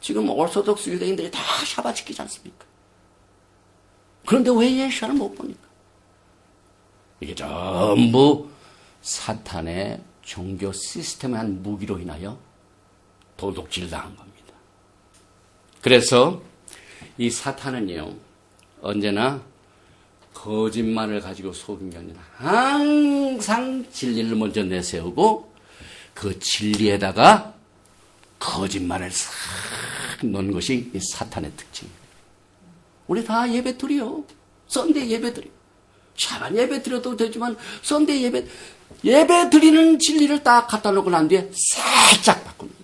지금 오르소독스 유대인들이 다 샤밧 지키지 않습니까? 그런데 왜 예수를 못 보니까? 이게 전부 사탄의 종교 시스템의 한 무기로 인하여 도둑질 당한 겁니다. 그래서 이 사탄은요, 언제나 거짓말을 가지고 속인 게 아니라 항상 진리를 먼저 내세우고 그 진리에다가 거짓말을 싹 넣는 것이 이 사탄의 특징입니다. 우리 다 예배 드려. 썬데이 예배 드려. 샤밧 예배 드려도 되지만 썬데이 예배 드리는 진리를 딱 갖다 놓고 난 뒤에 살짝 바꿉니다.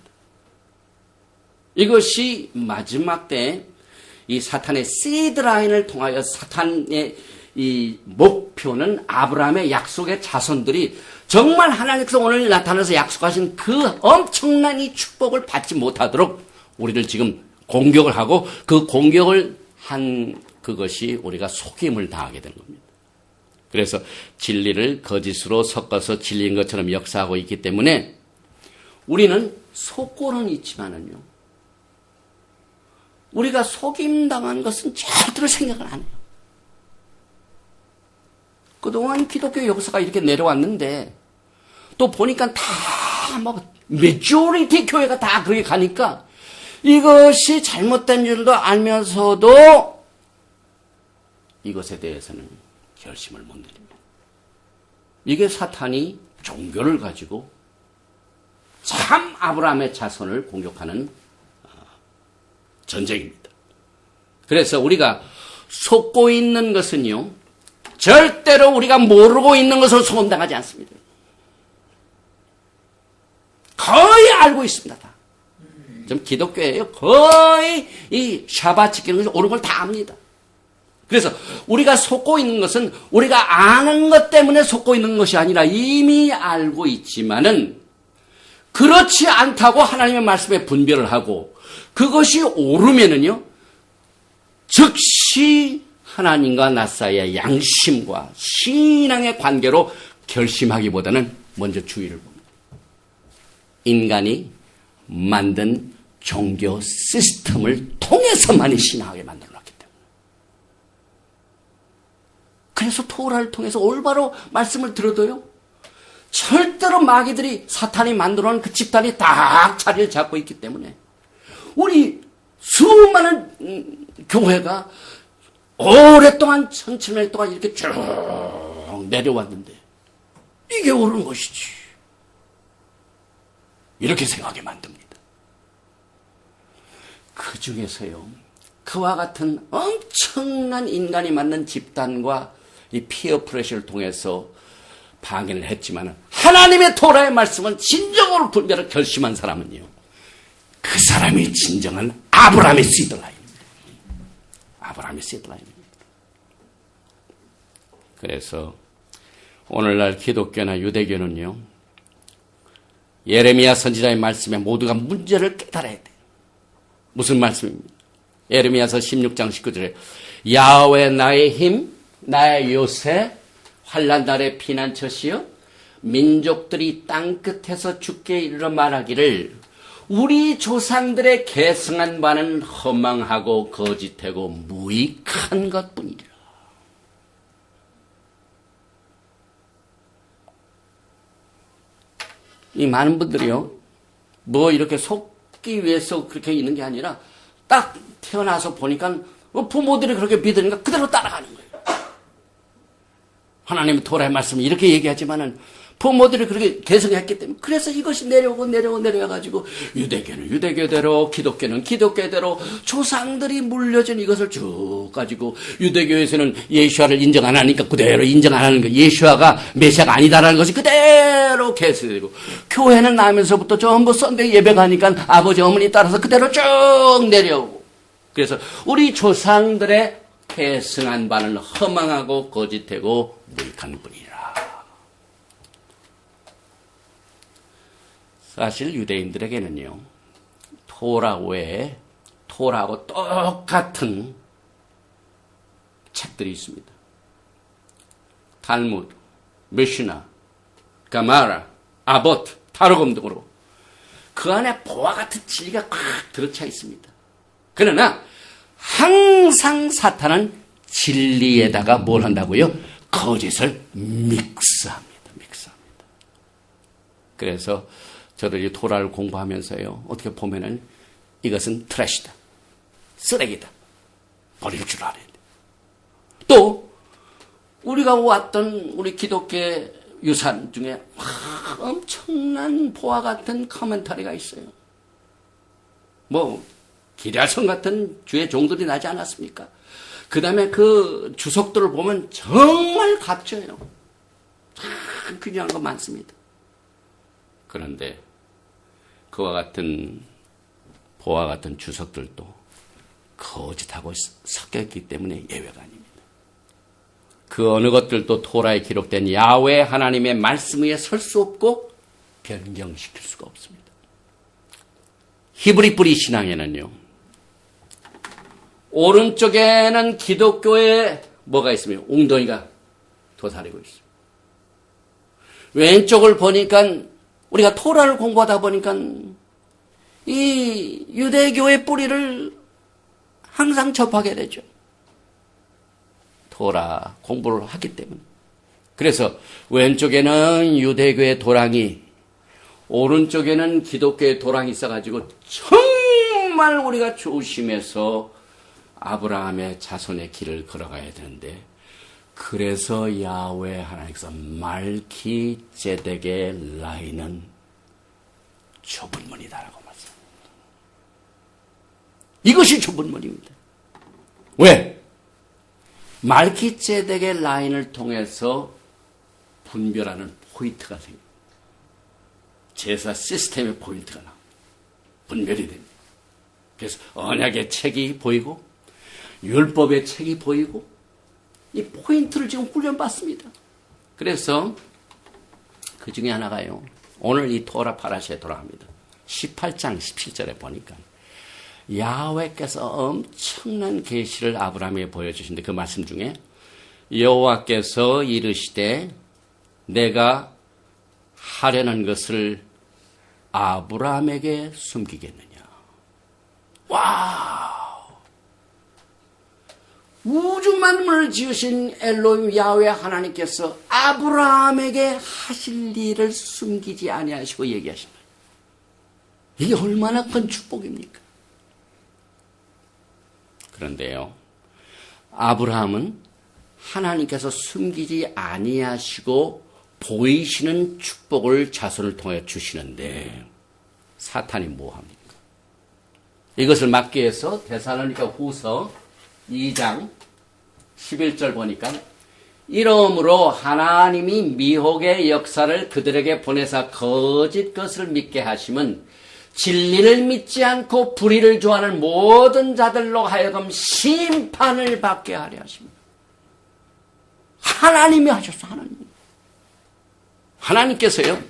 이것이 마지막 때 이 사탄의 시드라인을 통하여 사탄의 이 목표는 아브라함의 약속의 자손들이 정말 하나님께서 오늘 나타나서 약속하신 그 엄청난 이 축복을 받지 못하도록 우리를 지금 공격을 하고 그 공격을 한 그것이 우리가 속임을 당하게 된 겁니다. 그래서 진리를 거짓으로 섞어서 진리인 것처럼 역사하고 있기 때문에 우리는 속고는 있지만은요, 우리가 속임당한 것은 절대로 생각을 안 해요. 그동안 기독교 역사가 이렇게 내려왔는데 또 보니까 다 뭐 메조리티 교회가 다 그렇게 가니까 이것이 잘못된 줄도 알면서도 이것에 대해서는 결심을 못 내립니다. 이게 사탄이 종교를 가지고 참 아브라함의 자손을 공격하는 전쟁입니다. 그래서 우리가 속고 있는 것은요, 절대로 우리가 모르고 있는 것을 소금당하지 않습니다. 거의 알고 있습니다. 다. 좀 기독교예요. 거의 이 샤밧 지키는 것이 옳은 걸 다 압니다. 그래서 우리가 속고 있는 것은 우리가 아는 것 때문에 속고 있는 것이 아니라 이미 알고 있지만은 그렇지 않다고 하나님의 말씀에 분별을 하고 그것이 옳으면은요, 즉시 하나님과 나 사이의 양심과 신앙의 관계로 결심하기보다는 먼저 주의를 봅니다. 인간이 만든 종교 시스템을 통해서만이 신앙하게 만들어놨기 때문에. 그래서 토라를 통해서 올바로 말씀을 들어도요, 절대로 마귀들이 사탄이 만들어놓은 그 집단이 딱 자리를 잡고 있기 때문에 우리 수많은 교회가 오랫동안 1700년 동안 이렇게 쭉 내려왔는데 이게 옳은 것이지, 이렇게 생각하게 만듭니다. 그 중에서요, 그와 같은 엄청난 인간이 만든 집단과 이 피어 프레셔를 통해서 방해를 했지만 하나님의 토라의 말씀은 진정으로 분별을 결심한 사람은요, 그 사람이 진정한 아브라함의 시드라인입니다. 아브라함의 시드라인입니다. 그래서 오늘날 기독교나 유대교는요, 예레미야 선지자의 말씀에 모두가 문제를 깨달아야 돼요. 무슨 말씀입니까? 예레미야서 16장 19절에 야훼 나의 힘, 나의 요새, 환난 날의 피난처시여, 민족들이 땅끝에서 주께 이르러 말하기를 우리 조상들의 계승한 바는 허망하고 거짓되고 무익한 것뿐이라. 이 많은 분들이요, 뭐 이렇게 속기 위해서 그렇게 있는 게 아니라 딱 태어나서 보니까 부모들이 그렇게 믿으니까 그대로 따라가는 거예요. 하나님의 토라의 말씀을 이렇게 얘기하지만은 부모들이 그렇게 개성했기 때문에 그래서 이것이 내려와가지고 유대교는 유대교대로, 기독교는 기독교대로 조상들이 물려준 이것을 쭉 가지고 유대교에서는 예수아를 인정 안 하니까 그대로 인정 안 하는 거, 예수아가 메시아가 아니다라는 것이 그대로 계속되고, 교회는 나면서부터 전부 썬데이 예배 가니까 아버지 어머니 따라서 그대로 쭉 내려오고, 그래서 우리 조상들의 계승한 바는 허망하고 거짓되고 무익한 분이라. 사실 유대인들에게는요, 토라 외에 토라하고 똑같은 책들이 있습니다. 탈무드, 미시나, 가마라, 아보트, 타르곰 등으로 그 안에 보와 같은 진리가 꽉 들어차 있습니다. 그러나 항상 사탄은 진리에다가 뭘 한다고요? 거짓을 믹스합니다. 그래서 저도 이 토라를 공부하면서요, 어떻게 보면은 이것은 트래시다, 쓰레기다, 버릴 줄 알아야 돼. 또 우리가 왔던 우리 기독교의 유산 중에 엄청난 보와 같은 커멘터리가 있어요. 뭐 기랴성 같은 주의 종들이 나지 않았습니까? 그 다음에 그 주석들을 보면 정말 값져요. 참 귀중한 거 많습니다. 그런데 그와 같은 보와 같은 주석들도 거짓하고 섞여있기 때문에 예외가 아닙니다. 그 어느 것들도 토라에 기록된 야훼 하나님의 말씀 위에 설 수 없고 변경시킬 수가 없습니다. 히브리 뿌리 신앙에는요, 오른쪽에는 기독교의 뭐가 있으며 웅덩이가 도사리고 있어요. 왼쪽을 보니까 우리가 토라를 공부하다 보니까 이 유대교의 뿌리를 항상 접하게 되죠. 토라 공부를 하기 때문에. 그래서 왼쪽에는 유대교의 도랑이, 오른쪽에는 기독교의 도랑이 있어가지고 정말 우리가 조심해서 아브라함의 자손의 길을 걸어가야 되는데, 그래서 야훼 하나님께서 말키제덱의 라인은 좁은 문이다라고 말씀합니다. 이것이 좁은 문입니다. 왜? 말키제덱의 라인을 통해서 분별하는 포인트가 생깁니다. 제사 시스템의 포인트가 나옵니다. 분별이 됩니다. 그래서 언약의 책이 보이고 율법의 책이 보이고 이 포인트를 지금 훈련받습니다. 그래서 그 중에 하나가요, 오늘 이 토라 파라시에 돌아갑니다. 18장 17절에 보니까 야훼께서 엄청난 계시를 아브라함에게 보여주신데, 그 말씀 중에 여호와께서 이르시되 내가 하려는 것을 아브라함에게 숨기겠느냐. 와우! 우주 만물을 지으신 엘로힘 야훼 하나님께서 아브라함에게 하실 일을 숨기지 아니하시고 얘기하신다. 이게 얼마나 큰 축복입니까? 그런데요, 아브라함은 하나님께서 숨기지 아니하시고 보이시는 축복을 자손을 통해 주시는데, 사탄이 뭐합니까? 이것을 막기 위해서 데살로니가 후서 2장 11절 보니까, 이러므로 하나님이 미혹의 역사를 그들에게 보내사 거짓 것을 믿게 하심은 진리를 믿지 않고 불의를 좋아하는 모든 자들로 하여금 심판을 받게 하려 하십니다. 하나님이 하셨어, 하나님. 하나님께서요,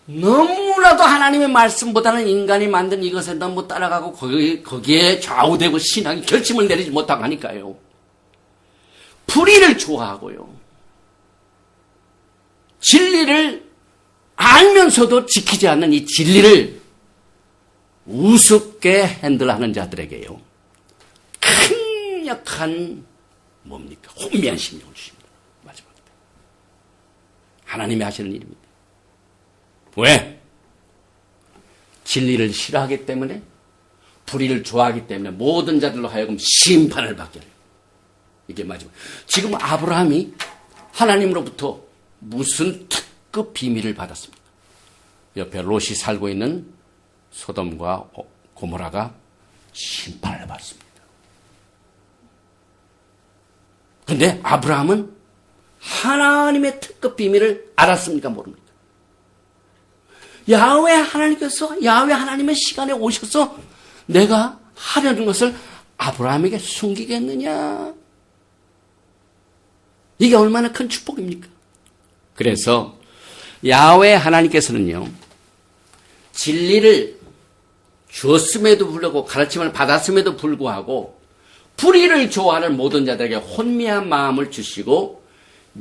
너무나도 하나님의 말씀보다는 인간이 만든 이것에 너무 따라가고 거기에 좌우되고 신앙이 결심을 내리지 못하고 하니까요, 불의를 좋아하고요, 진리를 알면서도 지키지 않는 이 진리를 우습게 핸들하는 자들에게요, 강력한 뭡니까? 혼미한 심령을 주십니다. 마지막에. 하나님이 하시는 일입니다. 왜? 진리를 싫어하기 때문에, 불의를 좋아하기 때문에 모든 자들로 하여금 심판을 받게 해요. 이게 마지막. 지금 아브라함이 하나님으로부터 무슨 특급 비밀을 받았습니까? 옆에 롯이 살고 있는 소돔과 고모라가 심판을 받습니다. 근데 아브라함은 하나님의 특급 비밀을 알았습니까? 모릅니까? 야훼 하나님께서, 야훼 하나님의 시간에 오셔서 내가 하려는 것을 아브라함에게 숨기겠느냐? 이게 얼마나 큰 축복입니까? 그래서 야훼 하나님께서는요, 진리를 주었음에도 불구하고 가르침을 받았음에도 불구하고 불의를 좋아하는 모든 자들에게 혼미한 마음을 주시고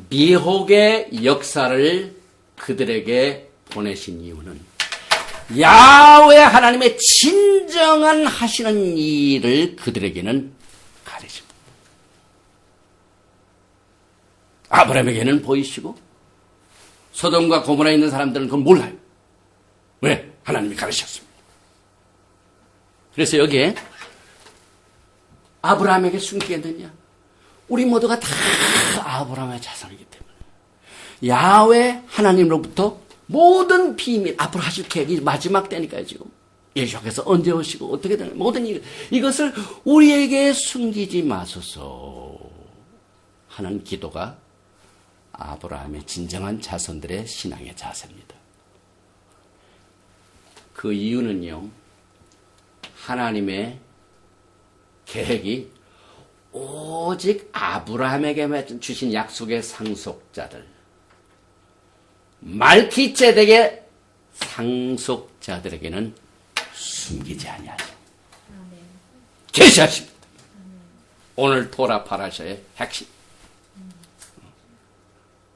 미혹의 역사를 그들에게 보내신 이유는 야훼 하나님의 진정한 하시는 일을 그들에게는 가르칩니다. 아브라함에게는 보이시고 소돔과 고모라에 있는 사람들은 그건 몰라요. 왜? 하나님이 가르쳤습니다. 그래서 여기에 아브라함에게 숨기겠느냐? 우리 모두가 다 아브라함의 자손이기 때문에 야훼 하나님으로부터 모든 비밀, 앞으로 하실 계획이 마지막 때니까요, 지금. 예수께서 언제 오시고 어떻게 되는 모든 일, 이것을 우리에게 숨기지 마소서 하는 기도가 아브라함의 진정한 자손들의 신앙의 자세입니다. 그 이유는요, 하나님의 계획이 오직 아브라함에게 주신 약속의 상속자들, 말키ጼ덱의 상속자들에게는 숨기지 아니하죠. 계시하십니다. 오늘 토라 파라샤의 핵심.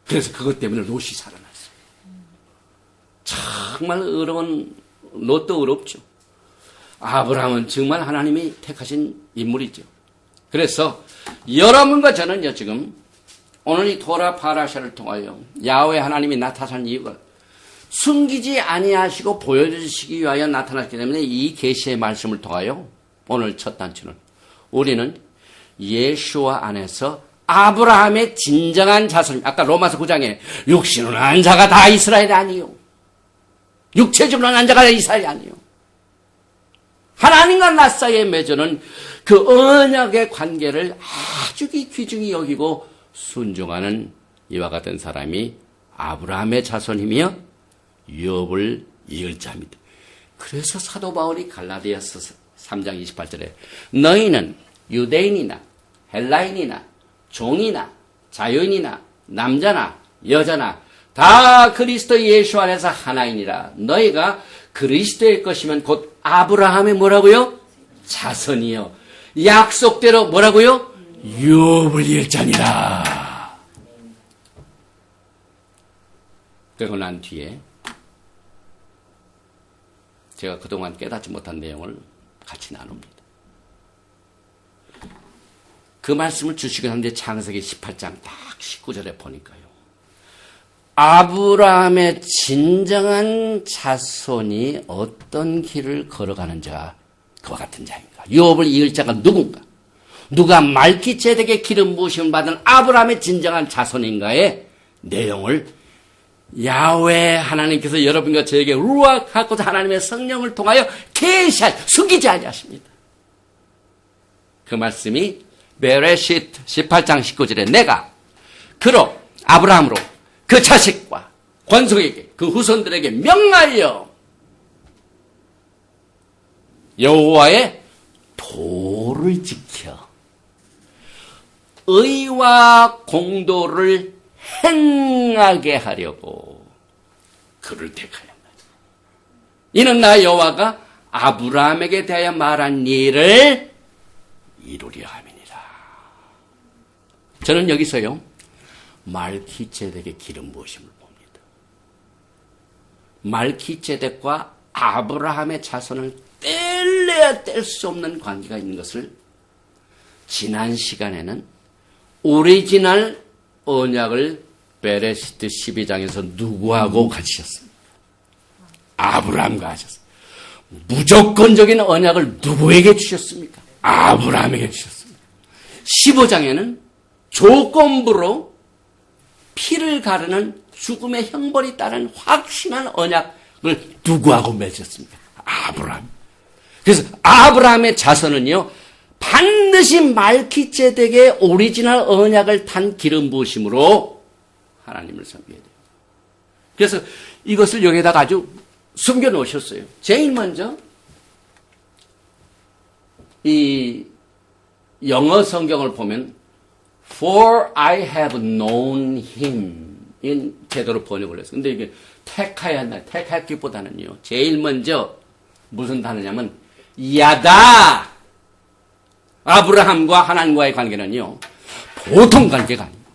그래서 그것 때문에 롯이 살아났어요. 정말 어려운, 롯도 어렵죠. 아브라함은 정말 하나님이 택하신 인물이죠. 그래서 여러분과 저는요, 지금 오늘 이 토라 파라샤를 통하여 야훼 하나님이 나타난 이유가 숨기지 아니하시고 보여주시기 위하여 나타났기 때문에 이 계시의 말씀을 통하여 오늘 첫 단추는 우리는 예수와 안에서 아브라함의 진정한 자손, 아까 로마서 9장에 육신으로 난 자가 다 이스라엘이 아니요, 육체적으로 난 자가 다 이스라엘이 아니요, 하나님과 나 사이에 맺어는 그 언약의 관계를 아주 귀중히 여기고 순종하는 이와 같은 사람이 아브라함의 자손이며 유업을 이을 자입니다. 그래서 사도 바울이 갈라디아서 3장 28절에 너희는 유대인이나 헬라인이나 종이나 자유인이나 남자나 여자나 다 그리스도 예수 안에서 하나이니라. 너희가 그리스도의 것이면 곧 아브라함의 뭐라고요? 자손이요. 약속대로 뭐라고요? 유업을 이을 자니라. 그러고 난 뒤에 제가 그동안 깨닫지 못한 내용을 같이 나눕니다. 그 말씀을 주시긴 한데 창세기 18장 딱 19절에 보니까요, 아브라함의 진정한 자손이 어떤 길을 걸어가는지가 그와 같은 자인가, 유업을 이을 자가 누군가, 누가 말키ጼ덱의 기름 부으심을 받은 아브라함의 진정한 자손인가의 내용을 야훼 하나님께서 여러분과 저에게 루아하고자 하나님의 성령을 통하여 계시하, 숨기지 아니하십니다. 그 말씀이 베레시트 18장 19절에 내가 그로 아브라함으로 그 자식과 권속에게 그 후손들에게 명하여 여호와의 도를 지켜 의와 공도를 행하게 하려고 그를 택하였다. 이는 나 여호와가 아브라함에게 대하여 말한 일을 이루려 함이니라. 저는 여기서요, 말키ጼ덱의 기름 부으심을 봅니다. 말키ጼ덱과 아브라함의 자손을 뗄래야 뗄 수 없는 관계가 있는 것을 지난 시간에는 오리지널 언약을 베레시트 12장에서 누구하고 가지셨습니까? 아브라함과 하셨습니다. 무조건적인 언약을 누구에게 주셨습니까? 아브라함에게 주셨습니다. 15장에는 조건부로 피를 가르는 죽음의 형벌이 따른 확신한 언약을 누구하고 맺었습니까? 아브라함. 그래서 아브라함의 자손은요, 반드시 말키ጼ덱의 오리지널 언약을 탄 기름 부으심으로 하나님을 섬겨야 돼요. 그래서 이것을 여기다가 아주 숨겨 놓으셨어요. 제일 먼저 이 영어 성경을 보면 For I have known him. 이건 제대로 번역을 했어요. 근데 이게 택하였나, 택하기보다는요, 제일 먼저 무슨 단어냐면, 야다! 아브라함과 하나님과의 관계는요, 보통 관계가 아닙니다.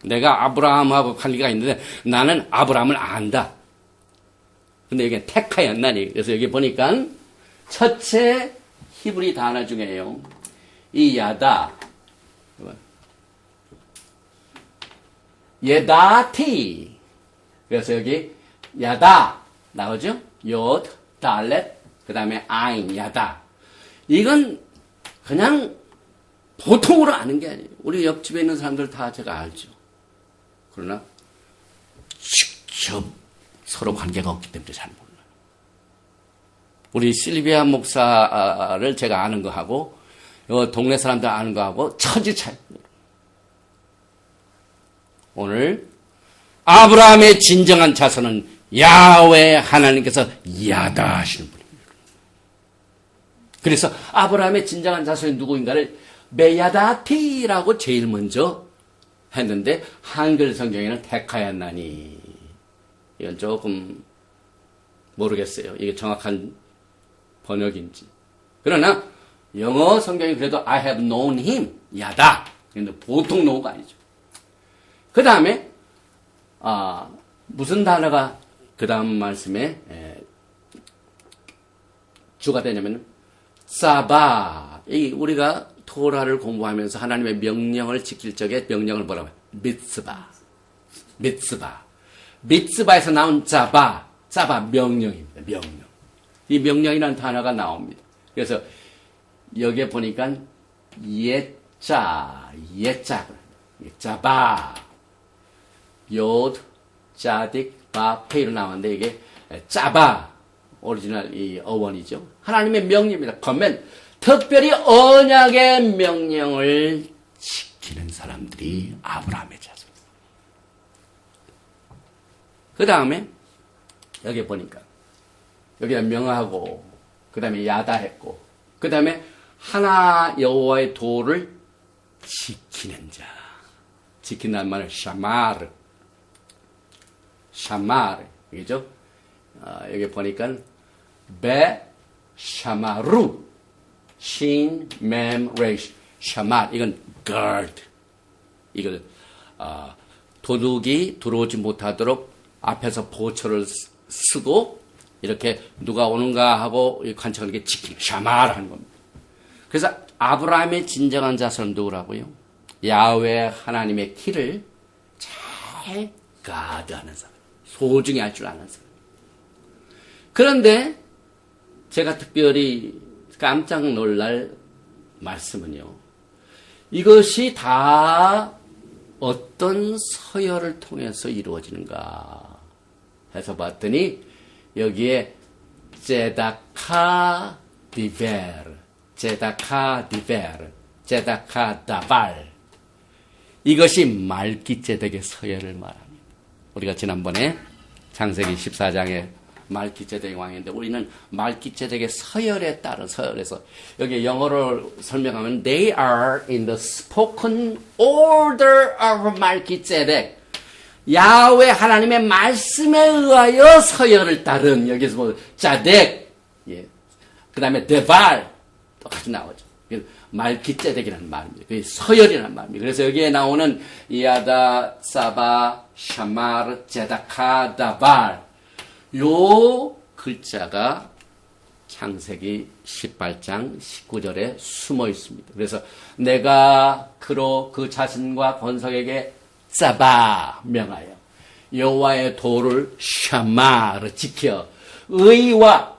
내가 아브라함하고 관계가 있는데 나는 아브라함을 안다. 근데 이게 택하였나니. 그래서 여기 보니까 첫째 히브리 단어 중에요, 이 야다, 예다티. 그래서 여기 야다 나오죠? 옅, 달렛, 그 다음에 아인, 야다. 이건 그냥 보통으로 아는 게 아니에요. 우리 옆집에 있는 사람들 다 제가 알죠. 그러나 직접 서로 관계가 없기 때문에 잘 몰라요. 우리 실비아 목사를 제가 아는 거하고 동네 사람들 아는 거하고 천지 차이. 오늘 아브라함의 진정한 자손은 야훼 하나님께서 야다 하시는 분입니다. 그래서 아브라함의 진정한 자손이 누구인가를 메야다티라고 제일 먼저 했는데 한글 성경에는 택하였나니. 이건 조금 모르겠어요. 이게 정확한 번역인지. 그러나 영어 성경이 그래도 I have known him, 야다. 근데 보통 know가 아니죠. 그 다음에 무슨 단어가 그 다음 말씀에 주가 되냐면 사바. 우리가 토라를 공부하면서 하나님의 명령을 지킬 적에 명령을 뭐라고 해요? 미츠바. 미츠바. 미츠바에서 나온 자바. 자바 명령입니다. 명령. 이 명령이라는 단어가 나옵니다. 그래서 여기에 보니까 예자, 자바, 요드, 자딕, 바, 페이로 나왔는데 이게 자바, 오리지널 이 어원이죠. 하나님의 명령입니다. 그러면 특별히 언약의 명령을 지키는 사람들이 아브라함의 자손. 그 다음에 여기 보니까 여기다 명하고 그 다음에 야다했고 그 다음에 하나 여호와의 도를 지키는 자. 지킨다는 말은 샤마르. 샤마르. 이죠? 여기 보니까 베 샤마루. 신, 맴, 레이시. 샤마. 이건 guard. 이걸 도둑이 들어오지 못하도록 앞에서 보초를 쓰고 이렇게 누가 오는가 하고 관찰을 이렇게 지키는 샤마를 하는 겁니다. 그래서 아브라함의 진정한 자손은 누구라고요? 야훼 하나님의 키를 잘 가드하는 사람, 소중히 할 줄 아는 사람. 그런데 제가 특별히 깜짝 놀랄 말씀은요, 이것이 다 어떤 서열을 통해서 이루어지는가 해서 봤더니 여기에 제다카 디베르, 제다카 디베르, 제다카 다발, 이것이 말기ጼ덱의 서열을 말합니다. 우리가 지난번에 창세기 14장에 말기ጼ덱의 왕인데 우리는 말기ጼ덱의 서열에 따른 서열에서 여기 영어로 설명하면 they are in the spoken order of 말기ጼ덱. 야훼 하나님의 말씀에 의하여 서열을 따른 여기서 뭐 자덱, 예, 그 다음에 데발 똑같이 나오죠. 말기ጼ덱이라는 말입니다. 그게 서열이라는 말입니다. 그래서 여기에 나오는 야다, 사바, 샤마르, 제다카, 다발 요 글자가 창세기 18장 19절에 숨어 있습니다. 그래서 내가 그로 그 자신과 권석에게 짜바 명하여 여호와의 도를 샤마르 지켜 의와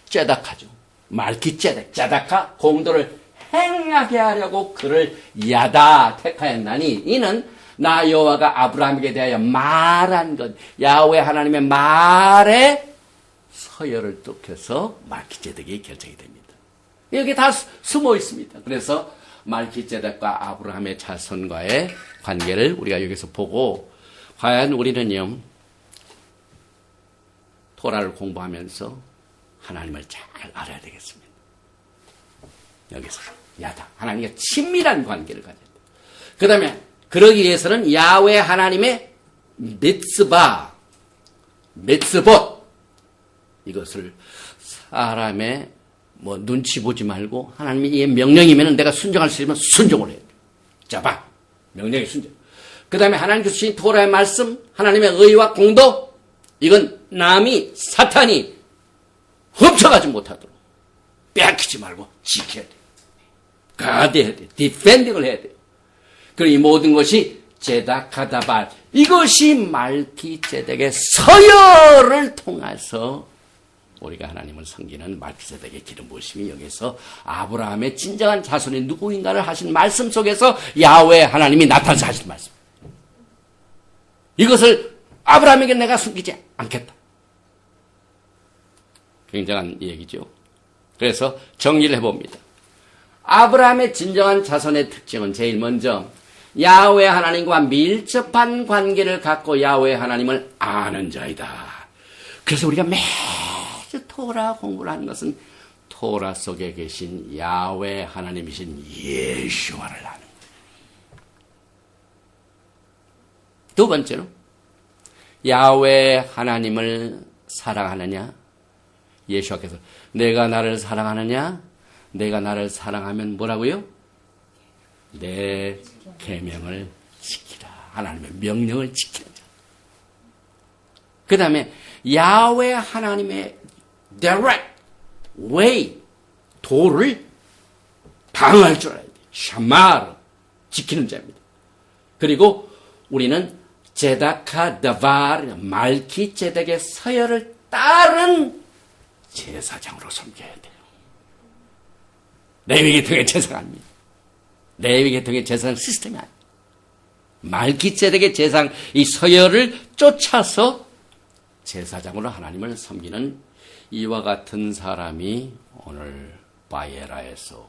제다카죠. 말기ጼ덱, 제다카 공도를 행하게 하려고 그를 야다 택하였나니 이는 나 여호와가 아브라함에게 대하여 말한 것, 야훼 하나님의 말에 서열을 뚝해서 말기ጼ덱이 결정이 됩니다. 여기 다 숨어 있습니다. 그래서 말기ጼ덱과 아브라함의 자손과의 관계를 우리가 여기서 보고 과연 우리는요 토라를 공부하면서 하나님을 잘 알아야 되겠습니다. 여기서 야다 하나님과 친밀한 관계를 가져야 돼요. 그 다음에 그러기 위해서는 야훼 하나님의 미tzvah, 미tzvot 이것을 사람의 뭐 눈치 보지 말고 하나님이 이 명령이면 내가 순종할 수 있으면 순종을 해야 돼. 자, 봐. 명령의 순종. 그 다음에 하나님 주신 토라의 말씀, 하나님의 의와 공도, 이건 남이, 사탄이 훔쳐가지 못하도록 빼앗기지 말고 지켜야 돼. 가드해야 돼. 디펜딩을 해야 돼. 그리고 이 모든 것이 제다카다발, 이것이 말기제덱의 서열을 통해서 우리가 하나님을 섬기는 말기제덱의 기름 부으심이 여기서 아브라함의 진정한 자손이 누구인가를 하신 말씀 속에서 야훼 하나님이 나타나서 하신 말씀. 이것을 아브라함에게 내가 숨기지 않겠다. 굉장한 얘기죠. 그래서 정리를 해봅니다. 아브라함의 진정한 자손의 특징은 제일 먼저 야훼 하나님과 밀접한 관계를 갖고 야훼 하나님을 아는 자이다. 그래서 우리가 매주 토라 공부를 하는 것은 토라 속에 계신 야훼 하나님이신 예수와를 아는 거예요. 두 번째로 야훼 하나님을 사랑하느냐? 예수께서 내가 나를 사랑하느냐? 내가 나를 사랑하면 뭐라고요? 내 계명을 지키라. 하나님의 명령을 지키는 자. 그 다음에 야훼 하나님의 direct way, 도를 방어할 줄 알아야 돼. 샤마르, 지키는 자입니다. 그리고 우리는 제다카다발, 말기제덱의 서열을 따른 제사장으로 섬겨야 돼요. 레위 계통의 제사가 아닙니다. 레위 계통의 제사장 시스템이 아닙니다. 말기제덱의 제사장 이 서열을 쫓아서 제사장으로 하나님을 섬기는 이와 같은 사람이 오늘 바에라에서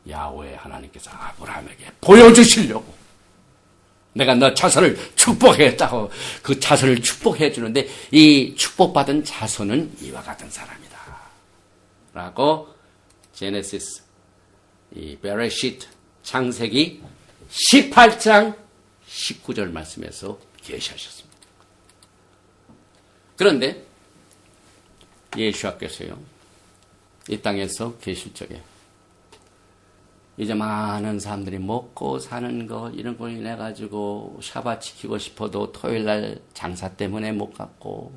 야훼 하나님께서 아브라함에게 보여주시려고 내가 너 자손을 축복했다고 그 자손을 축복해 주는데 이 축복받은 자손은 이와 같은 사람이다. 라고 제네시스, 이 베레시트, 창세기 18장 19절 말씀에서 계시하셨습니다. 그런데 예수께서요, 이 땅에서 계실 적에 이제 많은 사람들이 먹고 사는 거 이런 걸 인해 가지고 샤bat 지키고 싶어도 토요일날 장사 때문에 못 갔고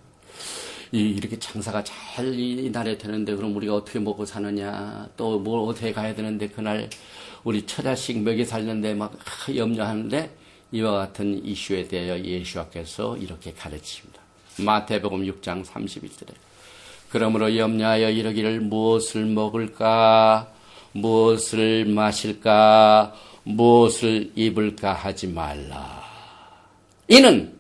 이렇게 장사가 잘 이날에 되는데 그럼 우리가 어떻게 먹고 사느냐 또 뭘 어떻게 가야 되는데 그날 우리 처자식 먹여 살는데 막 염려하는데 이와 같은 이슈에 대하여 예수께서 이렇게 가르칩니다. 마태복음 6장 31절에 그러므로 염려하여 이르기를 무엇을 먹을까 무엇을 마실까 무엇을 입을까 하지 말라. 이는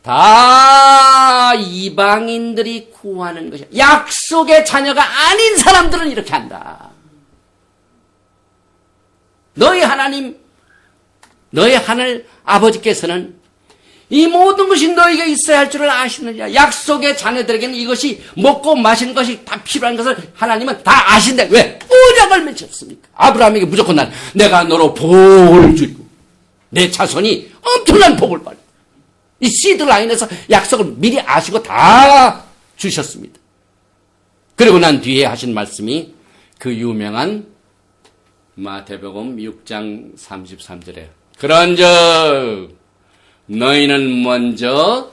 다 이방인들이 구하는 것이야. 약속의 자녀가 아닌 사람들은 이렇게 한다. 너희 하나님, 너희 하늘 아버지께서는 이 모든 것이 너희가 있어야 할 줄을 아시느니라. 약속의 자녀들에게는 이것이 먹고 마시는 것이 다 필요한 것을 하나님은 다 아신다. 왜? 언약을 맺혔습니까? 아브라함에게 무조건 내가 너로 복을 주리고 내 자손이 엄청난 복을 받을. 이 시드 라인에서 약속을 미리 아시고 다 주셨습니다. 그리고 난 뒤에 하신 말씀이 그 유명한 마태복음 6장 33절에 그런즉 너희는 먼저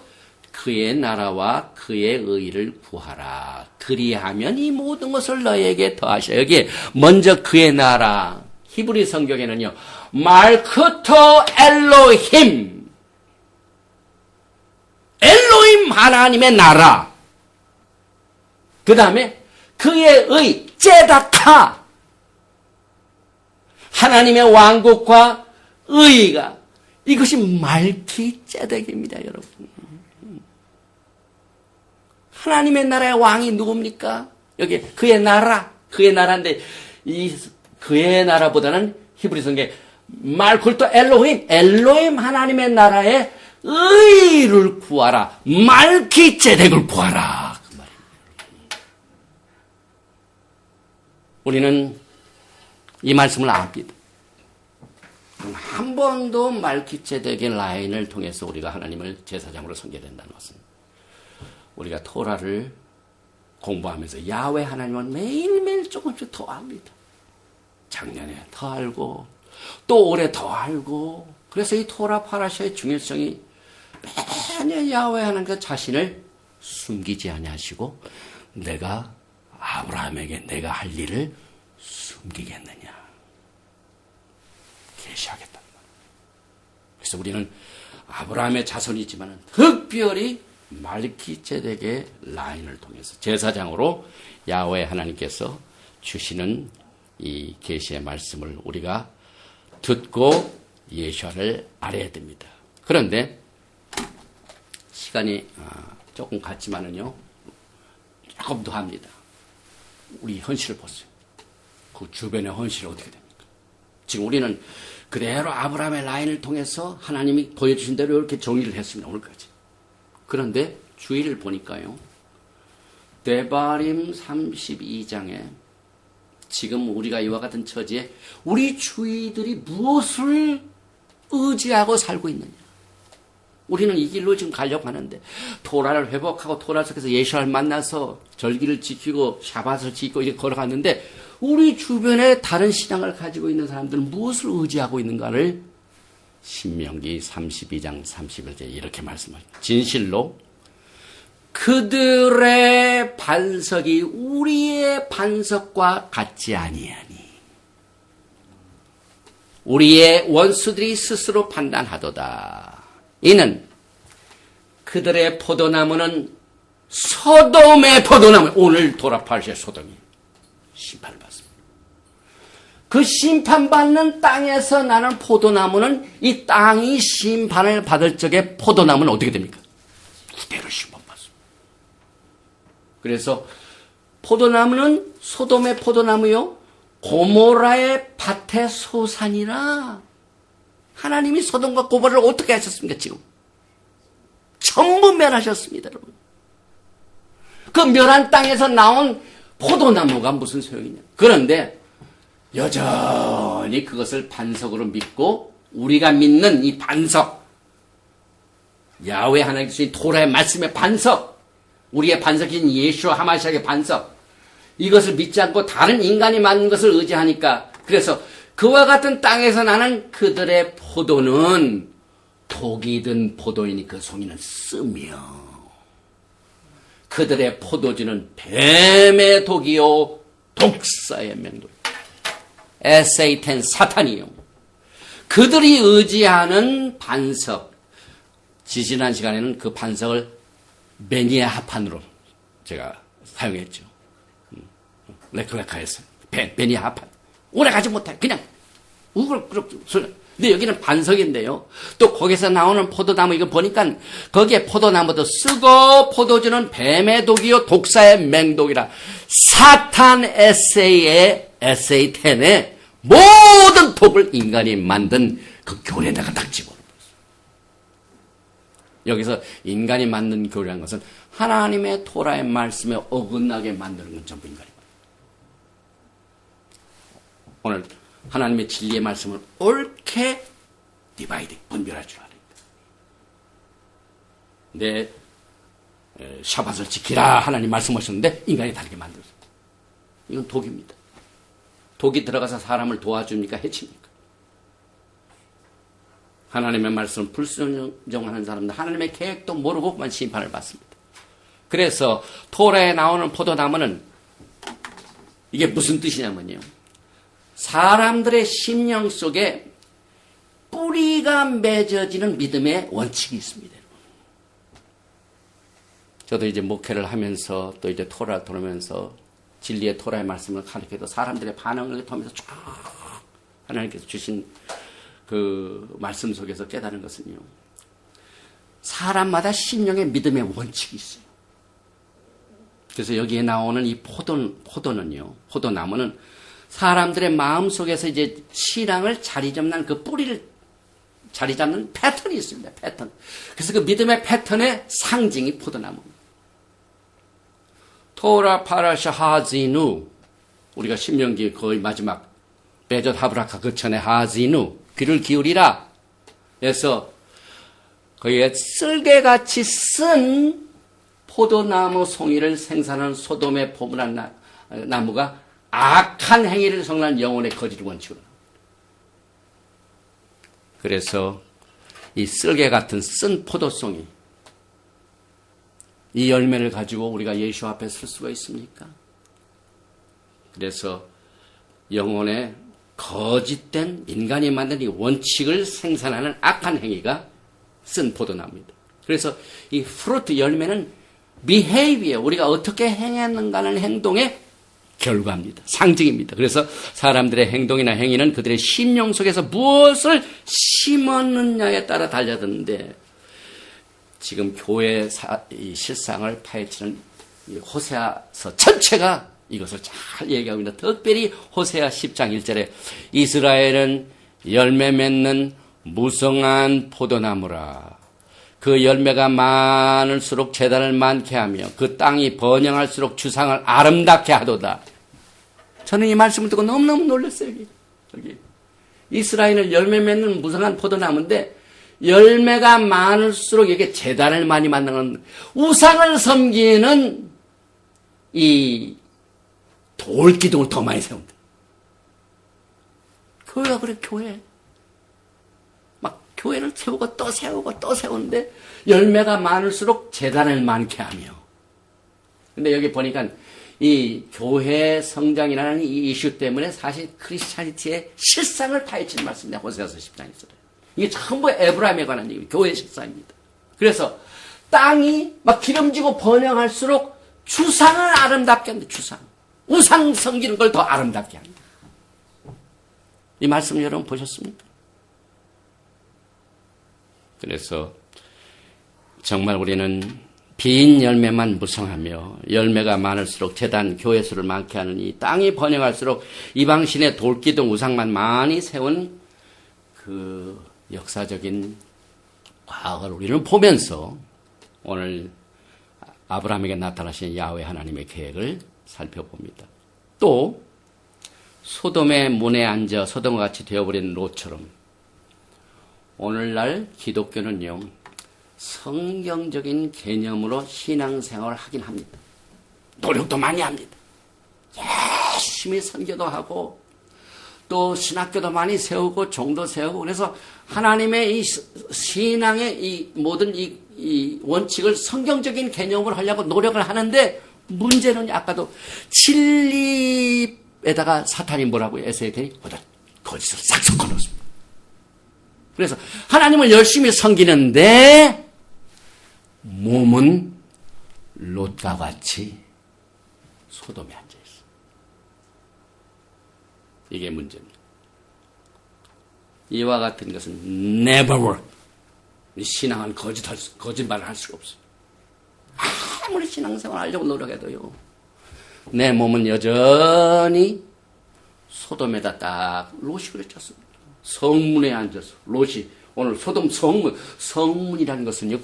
그의 나라와 그의 의를 구하라. 그리하면 이 모든 것을 너희에게 더하시라. 여기에 먼저 그의 나라. 히브리 성경에는요. 말크토 엘로힘. 엘로힘 하나님의 나라. 그 다음에 그의 의 제다카. 하나님의 왕국과 의가 이것이 말기제덱입니다, 여러분. 하나님의 나라의 왕이 누굽니까? 여기 그의 나라, 그의 나라인데 이 그의 나라보다는 히브리 성경에 말쿨토 엘로힘, 엘로힘 하나님의 나라의 의를 구하라. 말기제덱을 구하라. 그 말입니다. 우리는 이 말씀을 압니다. 한 번도 말기ጼ덱의 라인을 통해서 우리가 하나님을 제사장으로 섬겨야 된다는 것은 우리가 토라를 공부하면서 야훼 하나님은 매일매일 조금씩 더 압니다. 작년에 더 알고 또 올해 더 알고 그래서 이 토라 파라샤의 중요성이 매년 야훼 하나님과 자신을 숨기지 아니하시고 내가 아브라함에게 내가 할 일을 숨기겠느냐 계시하겠다. 그래서 우리는 아브라함의 자손이지만 특별히 말기ጼ덱의 라인을 통해서 제사장으로 야훼 하나님께서 주시는 이 계시의 말씀을 우리가 듣고 예수를 알아야 됩니다. 그런데 시간이 조금 갔지만은요 조금 더 합니다. 우리 현실을 보세요. 그 주변의 현실이 어떻게 됩니까? 지금 우리는 그대로 아브라함의 라인을 통해서 하나님이 보여주신 대로 이렇게 정의를 했습니다. 오늘까지. 그런데 주의를 보니까요. 데바림 32장에 지금 우리가 이와 같은 처지에 우리 주위들이 무엇을 의지하고 살고 있느냐. 우리는 이 길로 지금 가려고 하는데 토라를 회복하고 토라 속에서 예수를 만나서 절기를 지키고 샤밧을 지키고 이렇게 걸어갔는데 우리 주변에 다른 신앙을 가지고 있는 사람들은 무엇을 의지하고 있는가를 신명기 32장 31절에 이렇게 말씀합니다. 진실로 그들의 반석이 우리의 반석과 같지 아니하니 우리의 원수들이 스스로 판단하도다. 이는 그들의 포도나무는 소돔의 포도나무, 오늘 돌아파실 소돔이 심판을 받습니다. 그 심판받는 땅에서 나는 포도나무는 이 땅이 심판을 받을 적에 포도나무는 어떻게 됩니까? 그대로 심판받습니다. 그래서 포도나무는 소돔의 포도나무요 고모라의 밭의 소산이라. 하나님이 소돔과 고모라를 어떻게 하셨습니까? 지금 전부 멸하셨습니다. 여러분. 그 멸한 땅에서 나온 포도나무가 무슨 소용이냐. 그런데 여전히 그것을 반석으로 믿고 우리가 믿는 이 반석, 야훼 하나님께서 토라의 말씀의 반석, 우리의 반석인 예수와 하마시아의 반석, 이것을 믿지 않고 다른 인간이 만든 것을 의지하니까 그래서 그와 같은 땅에서 나는 그들의 포도는 독이 든 포도이니 그 송이는 쓰며 그들의 포도주는 뱀의 독이요 독사의 맹독 에세이텐 사탄이요. 그들이 의지하는 반석, 지지난 시간에는 그 반석을 매니아 하판으로 제가 사용했죠. 레클레카에서 매니아 하판. 오래 가지 못해. 그냥 우글그럭 소리. 근데 여기는 반석인데요. 또 거기서 나오는 포도나무 이거 보니까 거기에 포도나무도 쓰고 포도주는 뱀의 독이요 독사의 맹독이라. 사탄 에세이텐의 모든 독을 인간이 만든 그 교례에다가 딱 집어넣었어요. 여기서 인간이 만든 교례란 것은 하나님의 토라의 말씀에 어긋나게 만드는 건 전부 인간입니다. 오늘 하나님의 진리의 말씀을 옳게 디바이드, 분별할 줄 알아야 돼. 내 샤밧을 지키라 하나님 말씀하셨는데 인간이 다르게 만들었어요. 이건 독입니다. 독이 들어가서 사람을 도와줍니까? 해칩니까? 하나님의 말씀을 불순종하는 사람들 하나님의 계획도 모르고 그만 심판을 받습니다. 그래서 토라에 나오는 포도나무는 이게 무슨 뜻이냐면요. 사람들의 심령 속에 뿌리가 맺어지는 믿음의 원칙이 있습니다. 저도 이제 목회를 하면서 또 이제 토라를 들으면서 진리의 토라의 말씀을 가르쳐도 사람들의 반응을 통해서 쭉 하나님께서 주신 그 말씀 속에서 깨달은 것은요. 사람마다 심령의 믿음의 원칙이 있어요. 그래서 여기에 나오는 이 포도나무는 사람들의 마음 속에서 이제 신앙을 자리 잡는 그 뿌리를 자리 잡는 패턴이 있습니다. 패턴. 그래서 그 믿음의 패턴의 상징이 포도나무입니다. 토라 파라샤 하지누, 우리가 신명기 거의 마지막 베젓 하브라카 그 전에 하지누, 귀를 기울이라. 그래서 거기에 쓸개같이 쓴 포도나무 송이를 생산하는 소돔의 포도나무 나무가 악한 행위를 성난 영혼의 거짓 원칙으로. 그래서 이 쓸개 같은 쓴 포도송이 이 열매를 가지고 우리가 예수 앞에 설 수가 있습니까? 그래서 영혼의 거짓된 인간이 만든 이 원칙을 생산하는 악한 행위가 쓴 포도나무입니다. 그래서 이 프루트 열매는 behavior, 우리가 어떻게 행했는가는 행동의 결과입니다. 상징입니다. 그래서 사람들의 행동이나 행위는 그들의 심령 속에서 무엇을 심었느냐에 따라 달려드는데, 지금 교회의 이 실상을 파헤치는 이 호세아서 전체가 이것을 잘 얘기하고 있는, 특별히 호세아 10장 1절에 이스라엘은 열매 맺는 무성한 포도나무라. 그 열매가 많을수록 재단을 많게 하며 그 땅이 번영할수록 주상을 아름답게 하도다. 저는 이 말씀을 듣고 너무너무 놀랐어요. 여기 이스라엘은 열매 맺는 무성한 포도나무인데 열매가 많을수록 이게 재단을 많이 만드는, 우상을 섬기는 이 돌기둥을 더 많이 세운다. 교회가 그래, 교회. 막 교회를 세우고 또 세우고 또 세우는데 열매가 많을수록 재단을 많게 하며. 근데 여기 보니까 이 교회 성장이라는 이 이슈 때문에 사실 크리스찬리티의 실상을 파헤치는 말씀입니다. 호세아서 10장에서. 이게 전부 에브라임에 관한 얘기입니다. 교회의 실상입니다. 그래서 땅이 막 기름지고 번영할수록 주상을 아름답게 한다. 주상. 우상 섬기는 걸 더 아름답게 한다. 이 말씀 여러분 보셨습니까? 그래서 정말 우리는 빈 열매만 무성하며 열매가 많을수록 재단, 교회 수를 많게 하는 이 땅이 번영할수록 이방신의 돌기둥 우상만 많이 세운 그 역사적인 과거를 우리는 보면서 오늘 아브라함에게 나타나신 야훼 하나님의 계획을 살펴봅니다. 또 소돔의 문에 앉아 소돔과 같이 되어버린 롯처럼 오늘날 기독교는요, 성경적인 개념으로 신앙생활을 하긴 합니다. 노력도 많이 합니다. 열심히 선교도 하고 또 신학교도 많이 세우고 종도 세우고, 그래서 하나님의 이 신앙의 이 모든 이 원칙을 성경적인 개념으로 하려고 노력을 하는데, 문제는 아까도 진리에다가 사탄이 뭐라고 에세이더니 거짓을 싹 섞어 놓습니다. 그래서 하나님을 열심히 섬기는데 몸은 롯과 같이 소돔에 앉아 있어. 이게 문제입니다. 이와 같은 것은 never work. 신앙은 거짓말을 할 수가 없어요. 아무리 신앙생활 하려고 노력해도요, 내 몸은 여전히 소돔에다 딱 롯이 그랬잖습니다. 성문에 앉아서 롯이 오늘 소돔 성문이라는 것은요,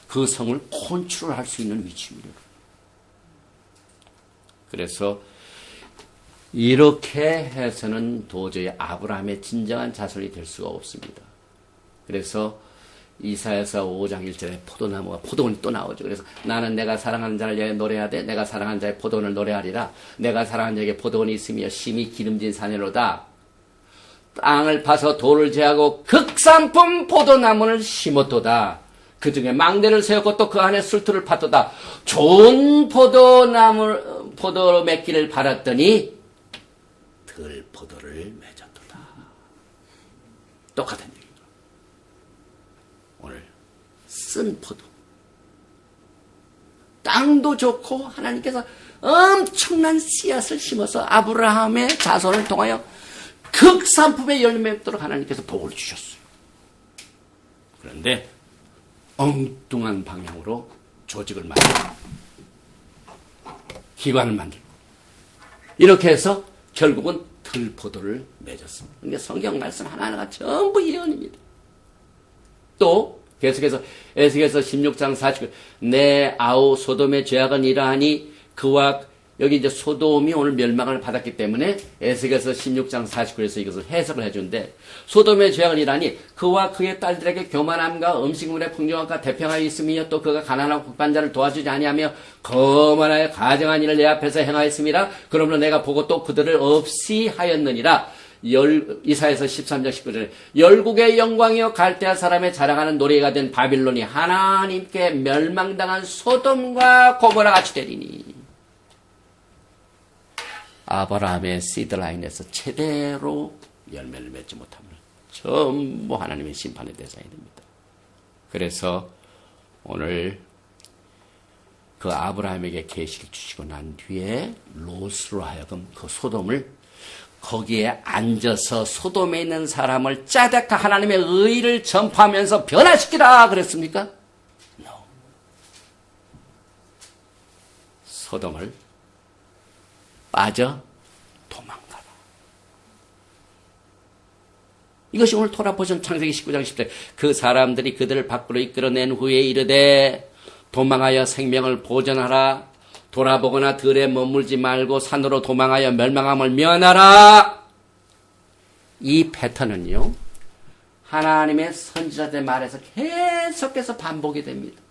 그 성을 컨트롤할 수 있는 위치입니다. 그래서 이렇게 해서는 도저히 아브라함의 진정한 자손이 될 수가 없습니다. 그래서 이사야서 5장 1절에 포도나무가 포도원이 또 나오죠. 그래서 나는 내가 사랑하는 자를 위하여 노래하되 내가 사랑하는 자의 포도원을 노래하리라. 내가 사랑하는 자에게 포도원이 있으며 심히 기름진 산이로다. 땅을 파서 돌을 제하고 극산품 포도나무를 심었도다. 그 중에 망대를 세웠고 또 그 안에 술틀을 팠도다. 좋은 포도 맺기를 바랐더니 들 포도를 맺었도다. 똑같은 얘기죠. 오늘 쓴 포도. 땅도 좋고 하나님께서 엄청난 씨앗을 심어서 아브라함의 자손을 통하여 극산품의 열매 맺도록 하나님께서 복을 주셨어요. 그런데 엉뚱한 방향으로 조직을 만들고 기관을 만들고 이렇게 해서 결국은 들포도를 맺었습니다. 그러니까 성경 말씀 하나하나가 전부 예언입니다. 또 계속해서 에스겔서 16장 49, 내 아우 소돔의 죄악은 이러하니 그와 여기 이제 소돔이 오늘 멸망을 받았기 때문에 에스겔서 16장 49에서 이것을 해석을 해준데, 소돔의 죄악을 이라니 그와 그의 딸들에게 교만함과 음식물의 풍성함과 대평하여 있으며 또 그가 가난하고 국반자를 도와주지 아니하며 거만하여 가정한 일을 내 앞에서 행하였음이라. 그러므로 내가 보고 또 그들을 없이 하였느니라. 이사야서 13장 19절에 열국의 영광이요 갈대아 사람의 자랑하는 노래가 된 바빌론이 하나님께 멸망당한 소돔과 고모라 같이 되리니. 아브라함의 시드라인에서 제대로 열매를 맺지 못하면 전부 하나님의 심판의 대상이 됩니다. 그래서 오늘 그 아브라함에게 계시를 주시고 난 뒤에 롯으로 하여금 그 소돔을 거기에 앉아서 소돔에 있는 사람을 짜데카 하나님의 의를 전파하면서 변화시키라 그랬습니까? No. 소돔을 빠져 도망가라. 이것이 오늘 토라 포션 창세기 19장 10절. 그 사람들이 그들을 밖으로 이끌어낸 후에 이르되 도망하여 생명을 보존하라. 돌아보거나 들에 머물지 말고 산으로 도망하여 멸망함을 면하라. 이 패턴은요, 하나님의 선지자들의 말에서 계속해서 반복이 됩니다.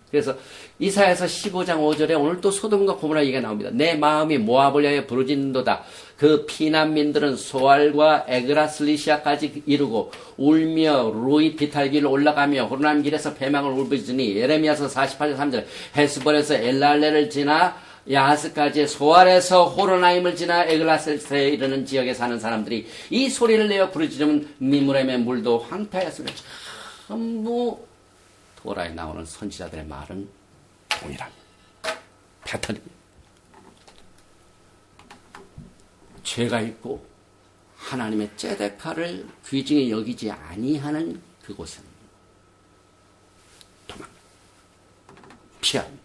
그래서 이사야서 15장 5절에 오늘 또 소돔과 고모라 얘기가 나옵니다. 내 마음이 모압을 위하여 부르짖는도다. 그 피난민들은 소알과 에그라슬리시아까지 이르고 울며 루이 비탈길을 올라가며 호르남 길에서 패망을 울부짖으니. 예레미야서 48장 3절 헤스본에서 엘랄레를 지나 야하스까지 소알에서 호로나임을 지나 에글라셀에 이르는 지역에 사는 사람들이 이 소리를 내어 부르짖으면 니무렘의 물도 황폐하였습니다. 전부 토라에 나오는 선지자들의 말은 동일합니다. 패턴입니다. 죄가 있고 하나님의 째데카를 귀중히 여기지 아니하는 그곳은 도망, 피합니다.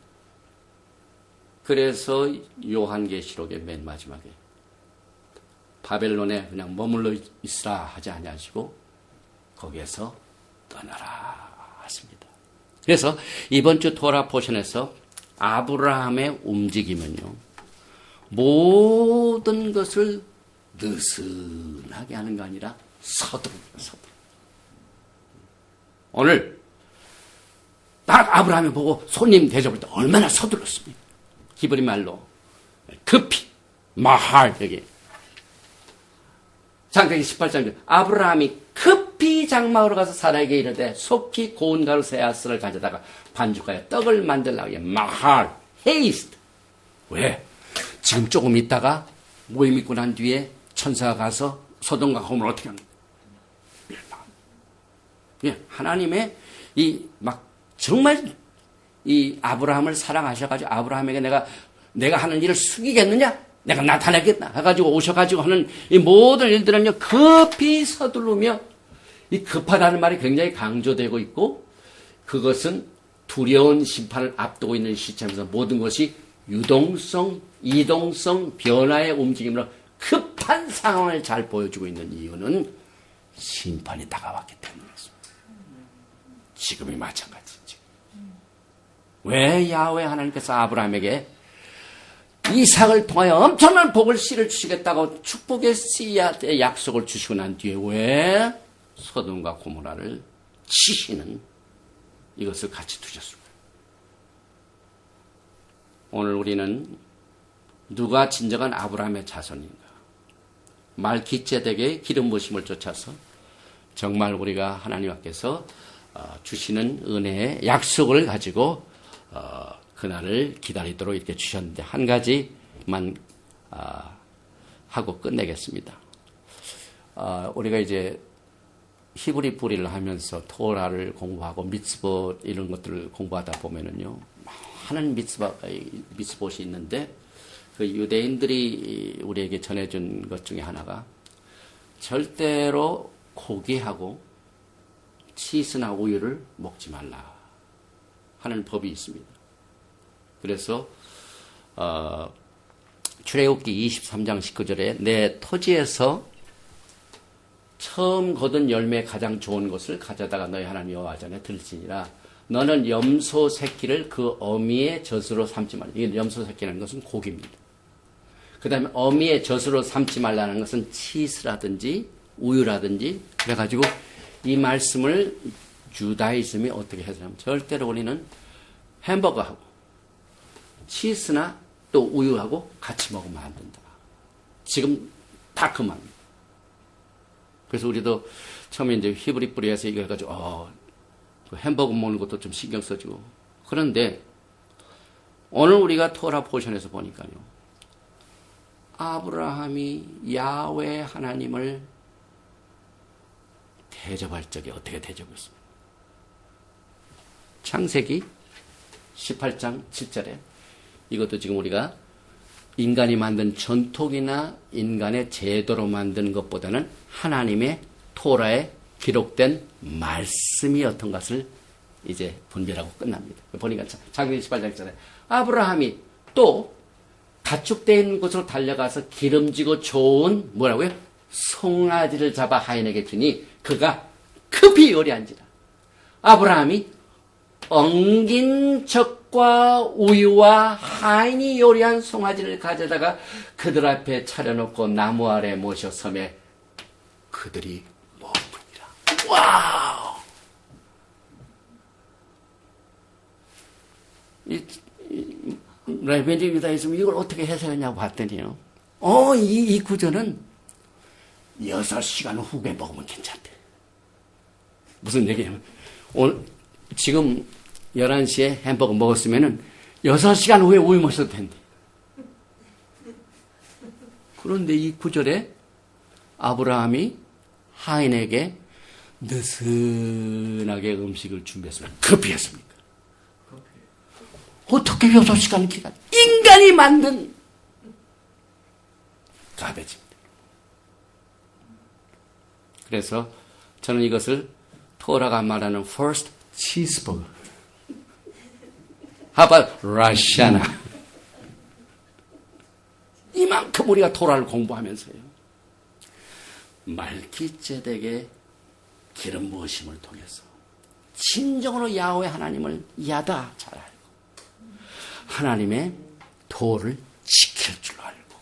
그래서 요한계시록의 맨 마지막에 바벨론에 그냥 머물러 있으라 하지 아니하시고 거기에서 떠나라 하십니다. 그래서 이번 주 토라 포션에서 아브라함의 움직임은요, 모든 것을 느슨하게 하는 게 아니라 서두르. 오늘 딱 아브라함이 보고 손님 대접을 때 얼마나 서둘렀습니까? 히브리 말로 급히 마할. 여기 창세기 18장 아브라함이 급히 장막으로 가서 사라에게 이르되 속히 고운 가루 세 아스를 가져다가 반죽하여 떡을 만들라고 해. 마할, 헤이스트. 왜? 지금 조금 있다가 모임 있고 난 뒤에 천사가 가서 소돔과 고모를 어떻게 합니까? 예, 하나님의 정말 이 아브라함을 사랑하셔가지고 아브라함에게 내가 하는 일을 숙이겠느냐? 내가 나타내겠다 해가지고 오셔가지고 하는 이 모든 일들은요, 급히 서두르며, 이 급하다는 말이 굉장히 강조되고 있고, 그것은 두려운 심판을 앞두고 있는 시점에서 모든 것이 유동성, 이동성, 변화의 움직임으로 급한 상황을 잘 보여주고 있는 이유는 심판이 다가왔기 때문이었습니다. 지금이 마찬가지죠. 왜 야훼 하나님께서 아브라함에게 이삭을 통하여 엄청난 복을 씨를 주시겠다고 축복의 씨앗의 약속을 주시고 난 뒤에 왜 소돔과 고모라를 치시는 이것을 같이 두셨습니다. 오늘 우리는 누가 진정한 아브라함의 자손인가? 말기ጼ덱의 기름 부으심을 쫓아서 정말 우리가 하나님 앞에서 주시는 은혜의 약속을 가지고 그날을 기다리도록 이렇게 주셨는데, 한 가지만 하고 끝내겠습니다. 우리가 이제 히브리 뿌리를 하면서 토라를 공부하고 미tzvot 이런 것들을 공부하다 보면은요, 많은 미tzvot이 있는데, 그 유대인들이 우리에게 전해준 것 중에 하나가 절대로 고기하고 치즈나 우유를 먹지 말라 하는 법이 있습니다. 그래서 출애굽기 23장 19절에 내 토지에서 처음 거둔 열매 가장 좋은 것을 가져다가 너희 하나님 여호와 전에 들지니라. 너는 염소 새끼를 그 어미의 젖으로 삼지 말라. 이 염소 새끼라는 것은 고기입니다. 그 다음에 어미의 젖으로 삼지 말라는 것은 치즈라든지 우유라든지 그래가지고 이 말씀을 주다이즘이 어떻게 해석하냐면 절대로 우리는 햄버거하고 치즈나 또 우유하고 같이 먹으면 안 된다. 지금 다 그만. 그래서 우리도 처음에 이제 히브리 뿌리에서 이거 해가지고 그 햄버거 먹는 것도 좀 신경 써주고 그런데 오늘 우리가 토라 포션에서 보니까요. 아브라함이 야훼 하나님을 대접할 적에 어떻게 대접했습니까? 창세기 18장 7절에 이것도 지금 우리가 인간이 만든 전통이나 인간의 제도로 만든 것보다는 하나님의 토라에 기록된 말씀이 어떤 것을 이제 분별하고 끝납니다. 보니까 창세기 18장 7절에 아브라함이 또 가축되어 있는 곳으로 달려가서 기름지고 좋은 뭐라고요? 송아지를 잡아 하인에게 주니 그가 급히 요리한지라. 아브라함이 엉긴 젖과 우유와 하인이 요리한 송아지를 가져다가 그들 앞에 차려놓고 나무 아래 모셔 섬에 그들이 먹으니라. 와우! 레베니 유다이즘 이걸 어떻게 해석했냐고 봤더니요. 이 구절은 6시간 후에 먹으면 괜찮대. 무슨 얘기냐면 오늘 지금 11시에 햄버거 먹었으면은 6시간 후에 우유 마셔도 된대. 그런데 이 구절에 아브라함이 하인에게 느슨하게 음식을 준비했으면 급히 했습니까? 어떻게 6시간 기다려? 인간이 만든 가베지입니다. 그래서 저는 이것을 토라가 말하는 first cheeseburger. How about Russiana? 이만큼 우리가 토라를 공부하면서요. 말기ጼ덱의 기름 부으심을 통해서 진정으로 야훼 하나님을 야다 잘 알고 하나님의 도를 지킬 줄 알고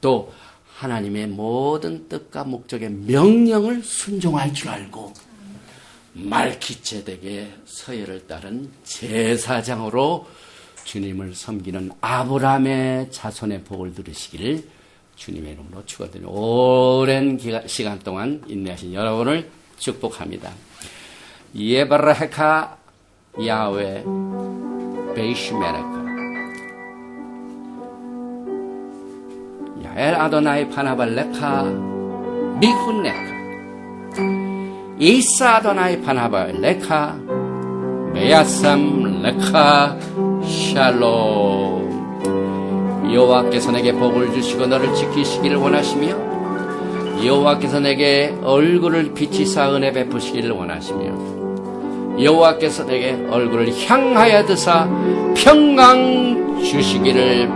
또 하나님의 모든 뜻과 목적의 명령을 순종할 줄 알고 말기ጼ덱의 서열을 따른 제사장으로 주님을 섬기는 아브라함의 자손의 복을 들으시기를 주님의 이름으로 축원드립니다. 오랜 시간 동안 인내하신 여러분을 축복합니다. 예바라헤카 야훼 베이시메레카 야엘 아도나이 파나발레카 미훈네카 이사 아도나이 파나발레카 메야삼 레카 샬롬. 여호와께서 내게 복을 주시고 너를 지키시기를 원하시며 여호와께서 내게 얼굴을 비치사 은혜 베푸시기를 원하시며 여호와께서 내게 얼굴을 향하여 드사 평강 주시기를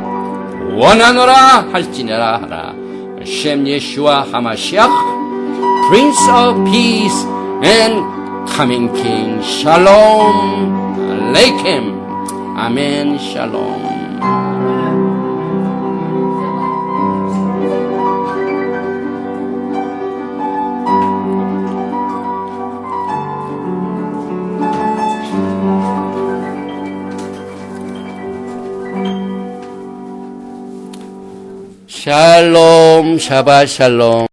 원하노라 할지니라 하라. 셴 예슈아 하마시ach Prince of Peace and Coming King. Shalom Aleichem. 아멘. 샬롬. 샬롬, 샤바 샬롬.